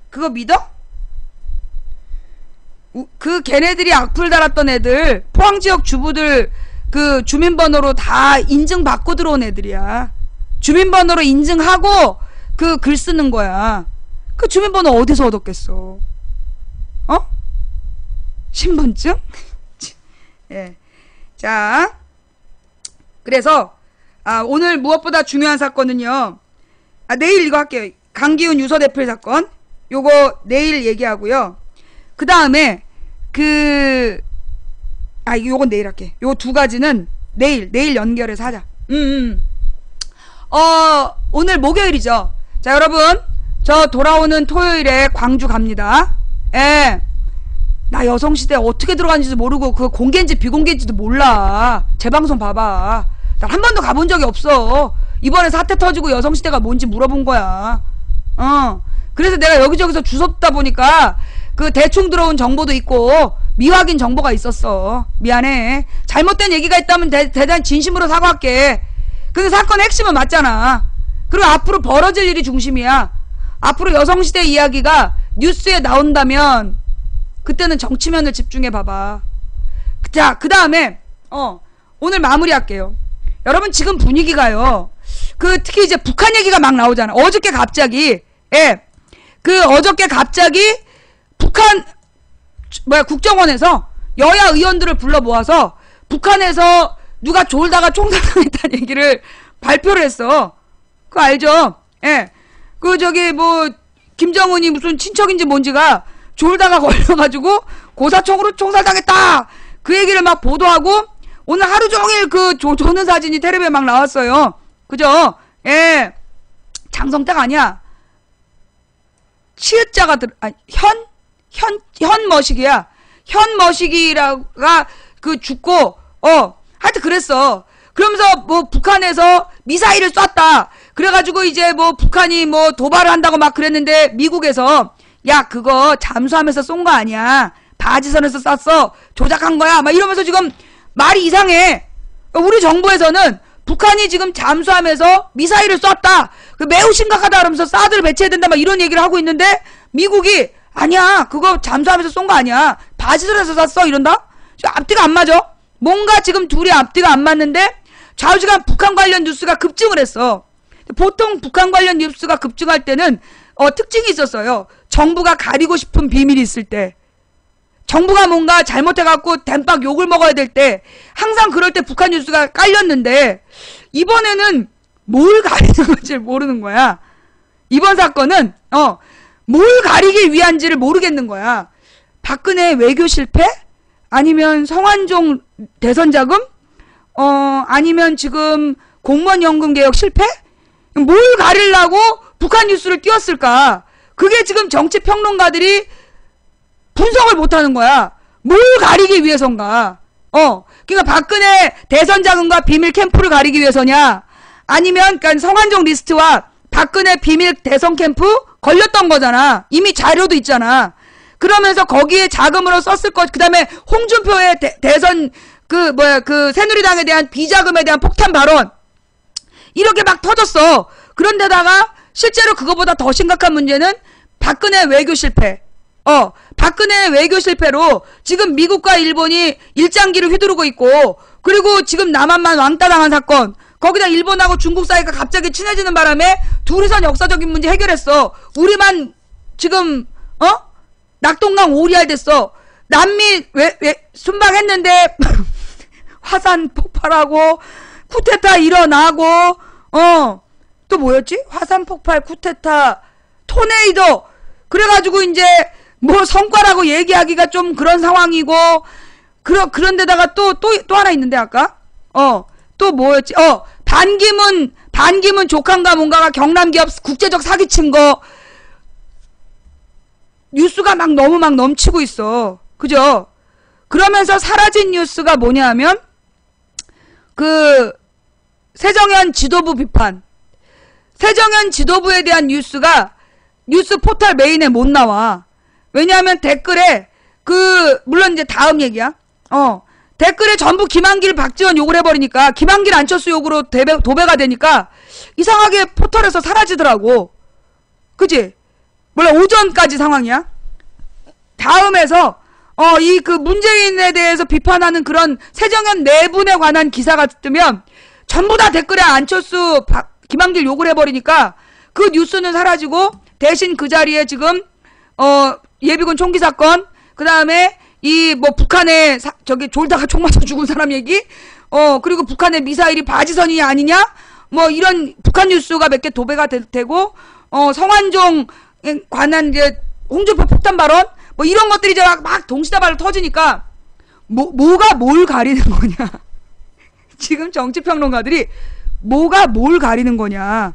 그거 믿어? 그 걔네들이 악플 달았던 애들 포항지역 주부들 그 주민번호로 다 인증받고 들어온 애들이야. 주민번호로 인증하고 그 글 쓰는 거야. 그 주민번호 어디서 얻었겠어? 신분증? 예. 자, 그래서 오늘 무엇보다 중요한 사건은요. 내일 이거 할게요. 강기훈 유서 대필 사건. 요거 내일 얘기하고요. 그 다음에 요건 내일 할게. 요 두 가지는 내일 연결해서 하자. 오늘 목요일이죠. 자, 여러분, 저 돌아오는 토요일에 광주 갑니다. 예. 나 여성시대 어떻게 들어갔는지도 모르고 그거 공개인지 비공개인지도 몰라. 제 방송 봐봐. 나 한 번도 가본 적이 없어. 이번에 사태 터지고 여성시대가 뭔지 물어본 거야. 그래서 내가 여기저기서 주워듣다 보니까 그 대충 들어온 정보도 있고 미확인 정보가 있었어. 미안해. 잘못된 얘기가 있다면 대단히 진심으로 사과할게. 근데 사건 핵심은 맞잖아. 그리고 앞으로 벌어질 일이 중심이야. 앞으로 여성시대 이야기가 뉴스에 나온다면 그때는 정치면을 집중해봐봐. 자, 그 다음에 오늘 마무리할게요. 여러분, 지금 분위기가요, 특히 이제 북한 얘기가 막 나오잖아. 어저께 갑자기 북한 국정원에서 여야 의원들을 불러 모아서 북한에서 누가 졸다가 총살당했다는 얘기를 발표를 했어. 그거 알죠? 예. 김정은이 무슨 친척인지 뭔지가 졸다가 걸려가지고 고사총으로 총살당했다! 그 얘기를 막 보도하고 오늘 하루 종일 조는 사진이 텔레비에 막 나왔어요. 그죠? 예. 장성택 아니야. 치읓자가 현머식이야. 현머식이라가 죽고, 하여튼 그랬어. 그러면서 북한에서 미사일을 쐈다. 그래가지고 이제 북한이 도발을 한다고 막 그랬는데 미국에서 야, 그거 잠수함에서 쏜 거 아니야. 바지선에서 쐈어. 조작한 거야. 막 이러면서 지금 말이 이상해. 우리 정부에서는 북한이 지금 잠수함에서 미사일을 쐈다. 매우 심각하다. 그러면서 사드를 배치해야 된다. 막 이런 얘기를 하고 있는데 미국이 아니야. 그거 잠수함에서 쏜 거 아니야. 바지선에서 쐈어. 이런다? 앞뒤가 안 맞아. 뭔가 지금 둘이 앞뒤가 안 맞는데 좌우지간 북한 관련 뉴스가 급증을 했어. 보통 북한 관련 뉴스가 급증할 때는 특징이 있었어요. 정부가 가리고 싶은 비밀이 있을 때, 정부가 뭔가 잘못해갖고 댐박 욕을 먹어야 될 때, 항상 그럴 때 북한 뉴스가 깔렸는데 이번에는 뭘 가리는 건지 모르는 거야. 이번 사건은 뭘 가리기 위한지를 모르겠는 거야. 박근혜 외교 실패? 아니면 성완종 대선 자금? 아니면 지금 공무원 연금 개혁 실패? 뭘 가리려고 북한 뉴스를 띄웠을까? 그게 지금 정치 평론가들이 분석을 못하는 거야. 뭘 가리기 위해선가? 그러니까 박근혜 대선 자금과 비밀 캠프를 가리기 위해서냐? 아니면 그러니까 성완종 리스트와 박근혜 비밀 대선 캠프 걸렸던 거잖아. 이미 자료도 있잖아. 그러면서 거기에 자금으로 썼을 것, 그 다음에 홍준표의 대선 새누리당에 대한 비자금에 대한 폭탄 발언, 이렇게 막 터졌어. 그런데다가 실제로 그거보다 더 심각한 문제는 박근혜 외교 실패. 박근혜 외교 실패로 지금 미국과 일본이 일장기를 휘두르고 있고, 그리고 지금 남한만 왕따 당한 사건, 거기다 일본하고 중국 사이가 갑자기 친해지는 바람에 둘이서 역사적인 문제 해결했어. 우리만 지금 낙동강 오리알 됐어. 남미 순방했는데 화산 폭발하고 쿠데타 일어나고 또 뭐였지? 화산 폭발, 쿠데타, 토네이도. 그래가지고 이제 뭐 성과라고 얘기하기가 좀 그런 상황이고, 그런데다가 또 하나 있는데 아까 또 뭐였지? 반기문 조카인가 뭔가가 경남기업 국제적 사기친 거 뉴스가 너무 넘치고 있어. 그죠? 그러면서 사라진 뉴스가 뭐냐 하면 그 새정연 지도부 비판. 새정연 지도부에 대한 뉴스가 뉴스 포털 메인에 못 나와. 왜냐하면 댓글에 물론 이제 다음 얘기야. 댓글에 전부 김한길, 박지원 욕을 해버리니까, 김한길, 안철수 욕으로 도배가 되니까 이상하게 포털에서 사라지더라고. 그치? 몰라, 오전까지 상황이야. 다음에서 이 문재인에 대해서 비판하는 그런 새정연 내분에 관한 기사가 뜨면 전부 다 댓글에 안철수, 김한길 욕을 해버리니까 그 뉴스는 사라지고, 대신 그 자리에 지금 예비군 총기 사건, 그 다음에 북한에 졸다가 총 맞아 죽은 사람 얘기, 그리고 북한의 미사일이 바지선이 아니냐, 이런 북한 뉴스가 몇 개 도배가 되고, 성완종에 관한 이제 홍준표 폭탄 발언, 이런 것들이 이제 막 동시다발로 터지니까 뭐가 뭘 가리는 거냐. 지금 정치평론가들이 뭐가 뭘 가리는 거냐.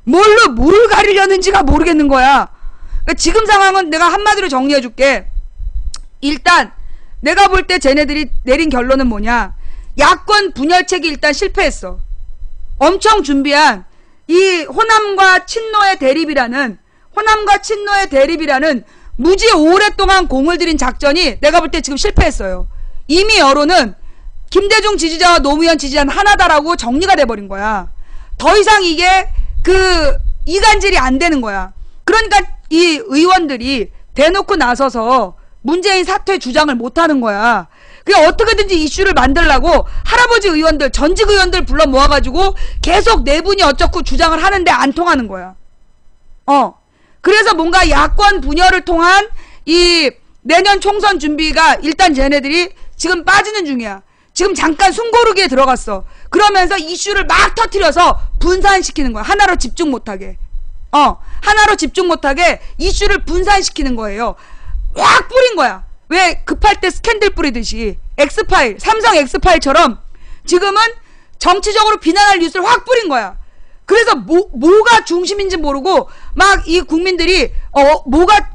뭘로 뭘 가리려는지가 모르겠는 거야. 그러니까 지금 상황은 내가 한마디로 정리해 줄게. 일단 내가 볼 때 쟤네들이 내린 결론은 뭐냐. 야권 분열책이 일단 실패했어. 엄청 준비한 이 호남과 친노의 대립이라는 무지 오랫동안 공을 들인 작전이 내가 볼 때 지금 실패했어요. 이미 여론은 김대중 지지자와 노무현 지지자는 하나다라고 정리가 돼버린 거야. 더 이상 이게 이간질이 안 되는 거야. 그러니까 이 의원들이 대놓고 나서서 문재인 사퇴 주장을 못하는 거야. 그냥 어떻게든지 이슈를 만들려고 할아버지 의원들, 전직 의원들 불러 모아가지고 계속 내분이 어쩌고 주장을 하는데 안 통하는 거야. 그래서 뭔가 야권 분열을 통한 이 내년 총선 준비가 일단 쟤네들이 지금 빠지는 중이야. 지금 잠깐 숨고르기에 들어갔어. 그러면서 이슈를 막 터뜨려서 분산시키는 거야. 하나로 집중 못하게. 하나로 집중 못하게 이슈를 분산시키는 거예요. 확 뿌린 거야. 왜 급할 때 스캔들 뿌리듯이 엑스파일, 삼성 엑스파일처럼 지금은 정치적으로 비난할 뉴스를 확 뿌린 거야. 그래서 뭐가 중심인지 모르고 막 이 국민들이 뭐가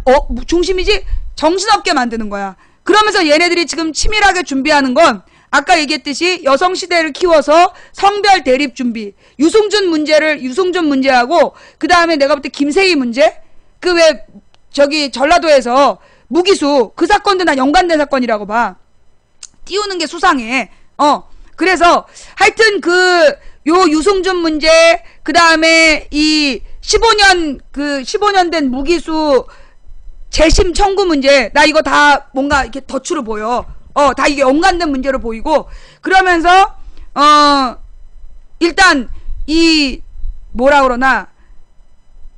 중심이지 정신없게 만드는 거야. 그러면서 얘네들이 지금 치밀하게 준비하는 건 아까 얘기했듯이 여성시대를 키워서 성별 대립 준비, 유승준 문제하고 그 다음에 내가 볼 때 김세희 문제, 전라도에서 무기수 그 사건도 난 연관된 사건이라고 봐. 띄우는 게 수상해. 그래서 하여튼 요 유승준 문제, 그 다음에 이 15년 된 무기수 재심 청구 문제, 나 이거 다 뭔가 이렇게 덫으로 보여. 다 이게 연관된 문제로 보이고, 그러면서 일단 뭐라 그러나,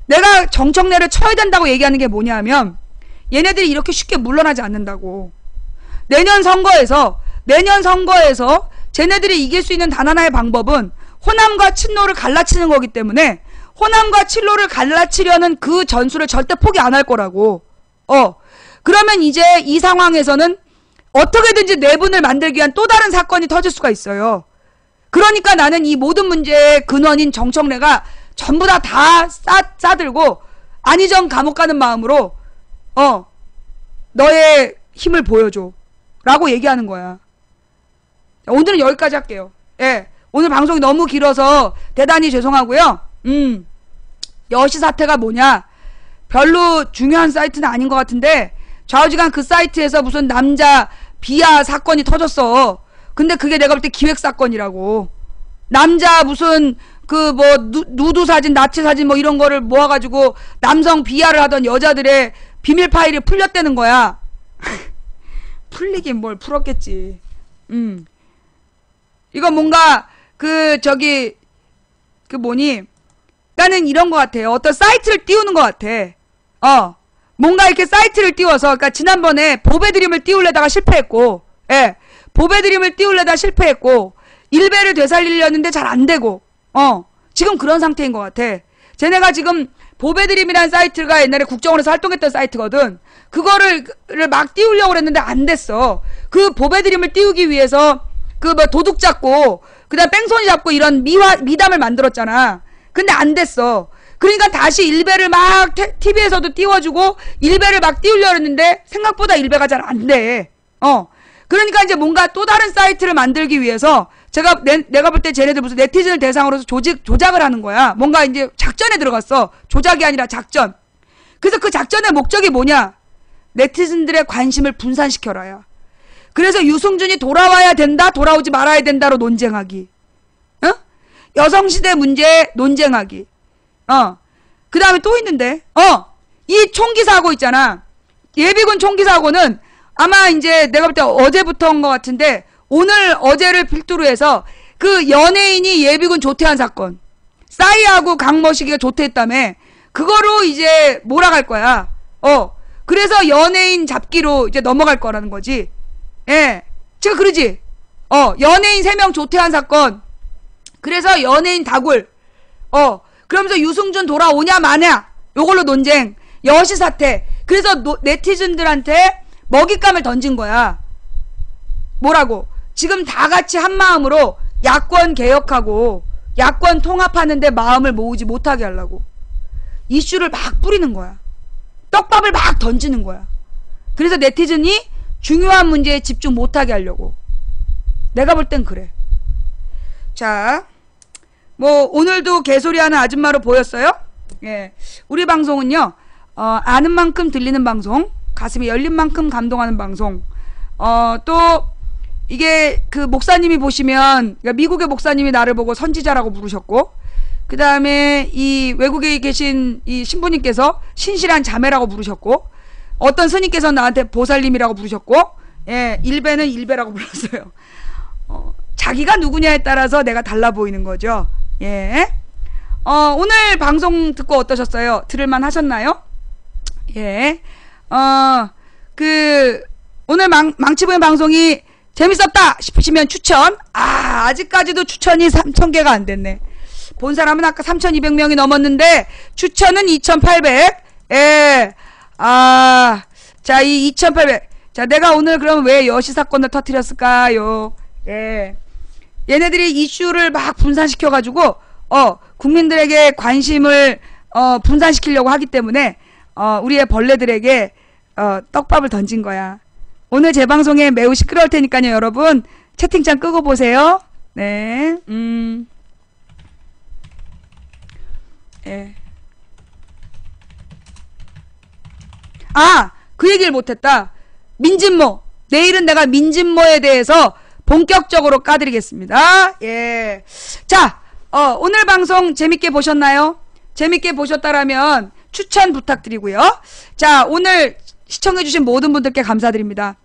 내가 정청래를 쳐야 된다고 얘기하는 게 뭐냐 하면, 얘네들이 이렇게 쉽게 물러나지 않는다고. 내년 선거에서 쟤네들이 이길 수 있는 단 하나의 방법은 호남과 친노를 갈라치는 거기 때문에, 호남과 친노를 갈라치려는 그 전술을 절대 포기 안 할 거라고. 그러면 이제 이 상황에서는 어떻게든지 내분을 만들기 위한 또 다른 사건이 터질 수가 있어요. 그러니까 나는 이 모든 문제의 근원인 정청래가 전부 다 싸들고 안희정 감옥 가는 마음으로 너의 힘을 보여줘 라고 얘기하는 거야. 오늘은 여기까지 할게요. 예, 오늘 방송이 너무 길어서 대단히 죄송하고요. 여시 사태가 뭐냐, 별로 중요한 사이트는 아닌 것 같은데 좌우지간 그 사이트에서 무슨 남자 비하 사건이 터졌어. 근데 그게 내가 볼 때 기획사건이라고. 남자 무슨 그 뭐 누드 사진, 나치 사진 뭐 이런 거를 모아가지고 남성 비하를 하던 여자들의 비밀 파일이 풀렸다는 거야. 풀리긴 뭘 풀었겠지. 이거 뭔가 그 저기 그 뭐니? 나는 이런 것 같아요. 어떤 사이트를 띄우는 것 같아. 뭔가 이렇게 사이트를 띄워서, 그러니까 지난번에 보배 드림을 띄우려다가 실패했고, 예, 보배 드림을 띄우려다 실패했고, 일베를 되살리려는데 잘 안 되고, 지금 그런 상태인 것 같아. 쟤네가 지금 보배 드림이라는 사이트가 옛날에 국정원에서 활동했던 사이트거든. 그거를 막 띄우려고 그랬는데 안 됐어. 그 보배 드림을 띄우기 위해서 그 뭐 도둑 잡고, 그 다음 뺑소니 잡고 이런 미담을 만들었잖아. 근데 안 됐어. 그러니까 다시 일베를 막 TV에서도 띄워주고 일베를 막 띄우려고 했는데 생각보다 일베가 잘 안 돼. 그러니까 이제 뭔가 또 다른 사이트를 만들기 위해서 내가 볼 때 쟤네들 무슨 네티즌을 대상으로 조작을 하는 거야. 뭔가 이제 작전에 들어갔어. 조작이 아니라 작전. 그래서 그 작전의 목적이 뭐냐? 네티즌들의 관심을 분산시켜라야. 그래서 유승준이 돌아와야 된다, 돌아오지 말아야 된다로 논쟁하기. 여성시대 문제 논쟁하기. 그 다음에 또 있는데, 이 총기 사고 있잖아. 예비군 총기 사고는 아마 이제 내가 볼 때 어제부터인 것 같은데, 어제를 필두로 해서 그 연예인이 예비군 조퇴한 사건. 싸이하고 강머시기가 조퇴했다며. 그거로 이제 몰아갈 거야. 그래서 연예인 잡기로 이제 넘어갈 거라는 거지. 예. 지금 그러지? 연예인 3명 조퇴한 사건. 그래서 연예인 다굴. 그러면서 유승준 돌아오냐 마냐. 요걸로 논쟁. 여시 사태. 그래서 네티즌들한테 먹잇감을 던진 거야. 뭐라고? 지금 다 같이 한 마음으로 야권 개혁하고 야권 통합하는데 마음을 모으지 못하게 하려고. 이슈를 막 뿌리는 거야. 떡밥을 막 던지는 거야. 그래서 네티즌이 중요한 문제에 집중 못하게 하려고. 내가 볼 땐 그래. 자, 뭐 오늘도 개소리하는 아줌마로 보였어요? 예, 우리 방송은요, 아는 만큼 들리는 방송, 가슴이 열린 만큼 감동하는 방송. 또 이게 그 목사님이 보시면, 그러니까 미국의 목사님이 나를 보고 선지자라고 부르셨고, 그 다음에 이 외국에 계신 이 신부님께서 신실한 자매라고 부르셨고, 어떤 스님께서 나한테 보살님이라고 부르셨고, 예, 일베는 일베라고 불렀어요. 자기가 누구냐에 따라서 내가 달라 보이는 거죠. 예. 오늘 방송 듣고 어떠셨어요? 들을만 하셨나요? 예. 오늘 망치부의 방송이 재밌었다 싶으시면 추천. 아직까지도 추천이 3,000개가 안 됐네. 본 사람은 아까 3,200명이 넘었는데, 추천은 2,800. 예. 자, 이 2,800. 자, 내가 오늘 그럼 왜 여시 사건을 터뜨렸을까요? 예. 얘네들이 이슈를 막 분산시켜가지고, 국민들에게 관심을, 분산시키려고 하기 때문에, 우리의 벌레들에게, 떡밥을 던진 거야. 오늘 제 방송에 매우 시끄러울 테니까요, 여러분. 채팅창 끄고 보세요. 네, 예. 그 얘기를 못했다. 민진모. 내일은 내가 민진모에 대해서 본격적으로 까드리겠습니다. 예. 자, 오늘 방송 재밌게 보셨나요? 재밌게 보셨다라면 추천 부탁드리고요. 자, 오늘 시청해주신 모든 분들께 감사드립니다.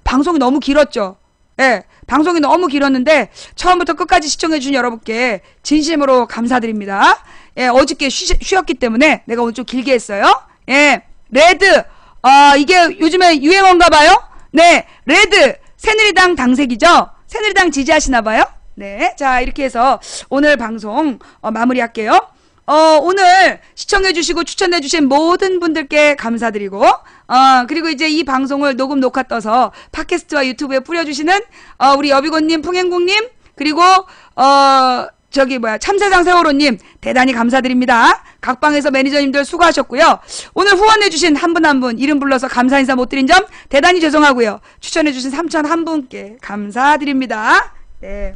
방송이 너무 길었죠? 예. 방송이 너무 길었는데, 처음부터 끝까지 시청해주신 여러분께 진심으로 감사드립니다. 예, 어저께 쉬었기 때문에 내가 오늘 좀 길게 했어요. 예. 레드. 이게 요즘에 유행어인가봐요? 네. 레드. 새누리당 당색이죠? 새누리당 지지하시나봐요? 네. 자, 이렇게 해서 오늘 방송 마무리할게요. 오늘 시청해주시고 추천해주신 모든 분들께 감사드리고, 그리고 이제 이 방송을 녹음 녹화 떠서 팟캐스트와 유튜브에 뿌려주시는, 우리 여비곤님, 풍행국님, 그리고, 참세상 세월호님, 대단히 감사드립니다. 각방에서 매니저님들 수고하셨고요. 오늘 후원해주신 한 분 한 분, 이름 불러서 감사 인사 못 드린 점 대단히 죄송하고요. 추천해주신 3,001분께 감사드립니다. 네.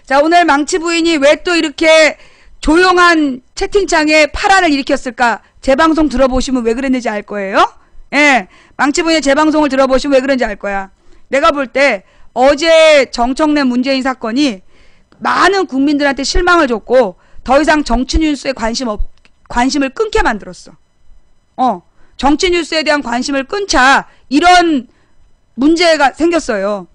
자, 오늘 망치 부인이 왜 또 이렇게 조용한 채팅창에 파란을 일으켰을까? 제 방송 들어보시면 왜 그랬는지 알 거예요. 예, 망치부인의 제 방송을 들어보시면 왜 그런지 알 거야. 내가 볼 때 어제 정청래 문재인 사건이 많은 국민들한테 실망을 줬고 더 이상 정치 뉴스에 관심을 끊게 만들었어. 정치 뉴스에 대한 관심을 끊자 이런 문제가 생겼어요.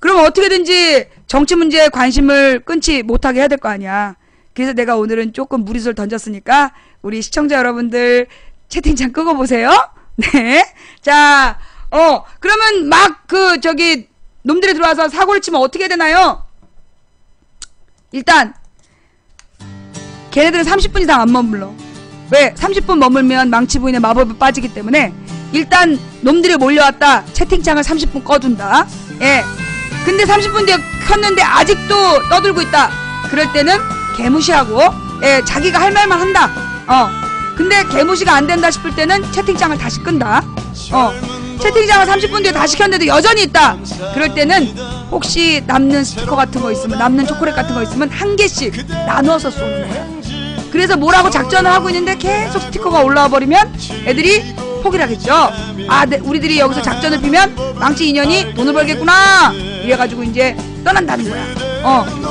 그럼 어떻게든지 정치 문제에 관심을 끊지 못하게 해야 될 거 아니야. 그래서 내가 오늘은 조금 무리수를 던졌으니까 우리 시청자 여러분들 채팅창 끄고 보세요. 네. 자, 그러면 막 놈들이 들어와서 사고를 치면 어떻게 해야 되나요? 일단 걔네들은 30분 이상 안 머물러. 왜? 30분 머물면 망치 부인의 마법에 빠지기 때문에 일단 놈들이 몰려왔다. 채팅창을 30분 꺼둔다. 예. 근데 30분 뒤에 켰는데 아직도 떠들고 있다. 그럴 때는 개무시하고, 예, 자기가 할 말만 한다. 근데 개무시가 안 된다 싶을 때는 채팅창을 다시 끈다. 채팅창을 30분 뒤에 다시 켰는데도 여전히 있다. 그럴 때는 혹시 남는 스티커 같은 거 있으면, 남는 초콜릿 같은 거 있으면 한 개씩 나눠서 쏘는 거야. 그래서 뭐라고 작전을 하고 있는데 계속 스티커가 올라와 버리면 애들이 포기를 하겠죠. 우리들이 여기서 작전을 피면 망치 인연이 돈을 벌겠구나 이래가지고 이제 떠난다는 거야.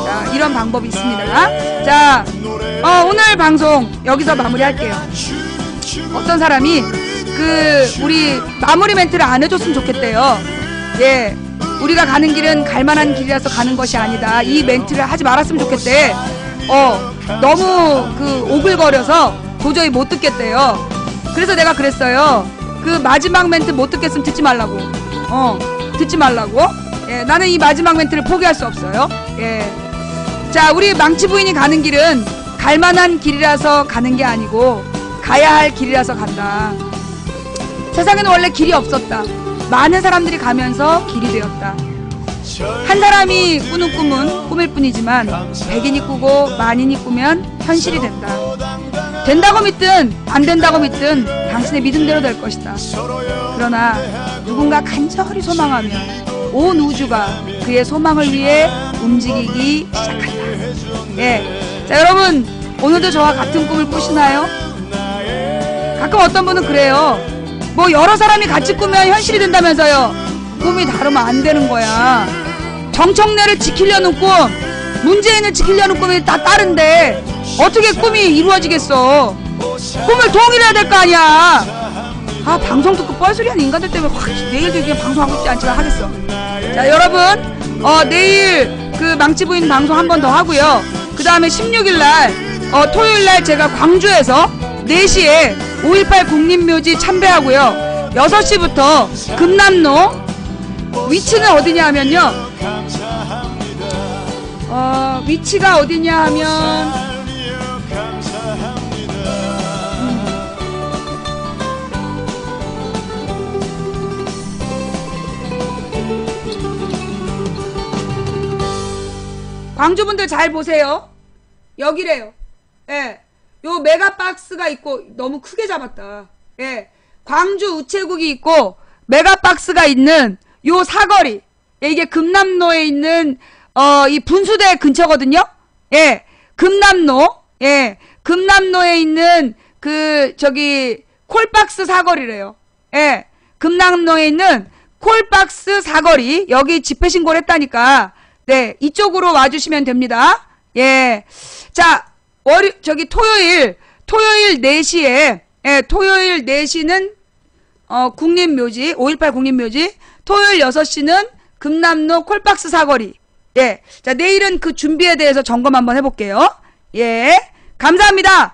자, 이런 방법이 있습니다. 자, 오늘 방송 여기서 마무리할게요. 어떤 사람이 우리 마무리 멘트를 안 해줬으면 좋겠대요. 예, 우리가 가는 길은 갈만한 길이라서 가는 것이 아니다. 이 멘트를 하지 말았으면 좋겠대. 너무 오글거려서 도저히 못 듣겠대요. 그래서 내가 그랬어요. 마지막 멘트 못 듣겠으면 듣지 말라고. 듣지 말라고. 예, 나는 이 마지막 멘트를 포기할 수 없어요. 예. 자, 우리 망치 부인이 가는 길은 갈만한 길이라서 가는 게 아니고 가야 할 길이라서 간다. 세상에는 원래 길이 없었다. 많은 사람들이 가면서 길이 되었다. 한 사람이 꾸는 꿈은 꿈일 뿐이지만 100인이 꾸고 만인이 꾸면 현실이 된다. 된다고 믿든 안 된다고 믿든 당신의 믿음대로 될 것이다. 그러나 누군가 간절히 소망하면 온 우주가 그의 소망을 위해 움직이기 시작한다. 예. 자, 여러분 오늘도 저와 같은 꿈을 꾸시나요? 가끔 어떤 분은 그래요. 뭐 여러 사람이 같이 꾸면 현실이 된다면서요. 꿈이 다르면 안 되는 거야. 정청래를 지키려는 꿈, 문재인을 지키려는 꿈이 다 다른데 어떻게 꿈이 이루어지겠어. 꿈을 동일해야 될 거 아니야. 방송 듣고 뻘소리하는 인간들 때문에 내일도 그냥 방송하고 싶지 않지만 하겠어. 자, 여러분 내일 망치 부인 방송 한 번 더 하고요. 그 다음에 16일날 토요일날 제가 광주에서 4시에 5.18 국립묘지 참배하고요. 6시부터 금남로, 위치는 어디냐 하면요, 위치가 어디냐 하면 광주분들 잘 보세요. 여기래요. 예. 요 메가박스가 있고, 너무 크게 잡았다. 예. 광주 우체국이 있고 메가박스가 있는 요 사거리. 예, 이게 금남로에 있는 이 분수대 근처거든요. 예. 금남로. 예. 금남로에 있는 콜박스 사거리래요. 예. 금남로에 있는 콜박스 사거리. 여기 집회 신고를 했다니까. 네, 이쪽으로 와주시면 됩니다. 예. 자, 토요일 4시에, 예, 토요일 4시는, 국립묘지, 5.18 국립묘지, 토요일 6시는 금남로 콜박스 사거리. 예. 자, 내일은 그 준비에 대해서 점검 한번 해볼게요. 예. 감사합니다.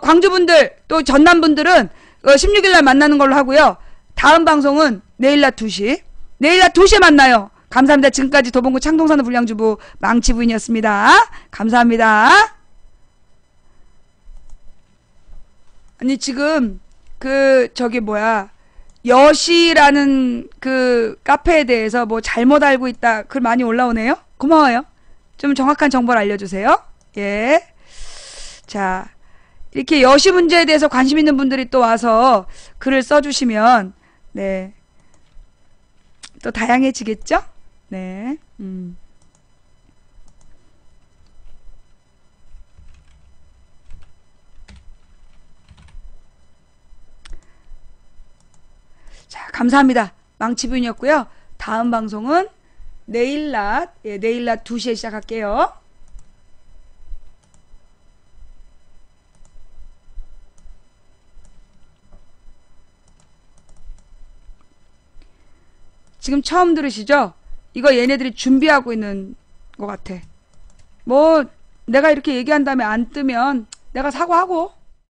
광주분들, 또 전남분들은 16일날 만나는 걸로 하고요. 다음 방송은 내일 낮 2시. 내일 낮 2시에 만나요. 감사합니다. 지금까지 도봉구 창동산업 불량주부 망치 부인이었습니다. 감사합니다. 아니, 지금 여시라는 카페에 대해서 뭐 잘못 알고 있다 글 많이 올라오네요. 고마워요. 좀 정확한 정보를 알려주세요. 예. 자, 이렇게 여시 문제에 대해서 관심 있는 분들이 또 와서 글을 써주시면, 네, 또 다양해지겠죠? 네. 자, 감사합니다. 망치부인이었고요. 다음 방송은 내일 낮, 내일 낮 2시에 시작할게요. 지금 처음 들으시죠? 이거 얘네들이 준비하고 있는 것 같아. 뭐 내가 이렇게 얘기한 다음에 안 뜨면 내가 사과하고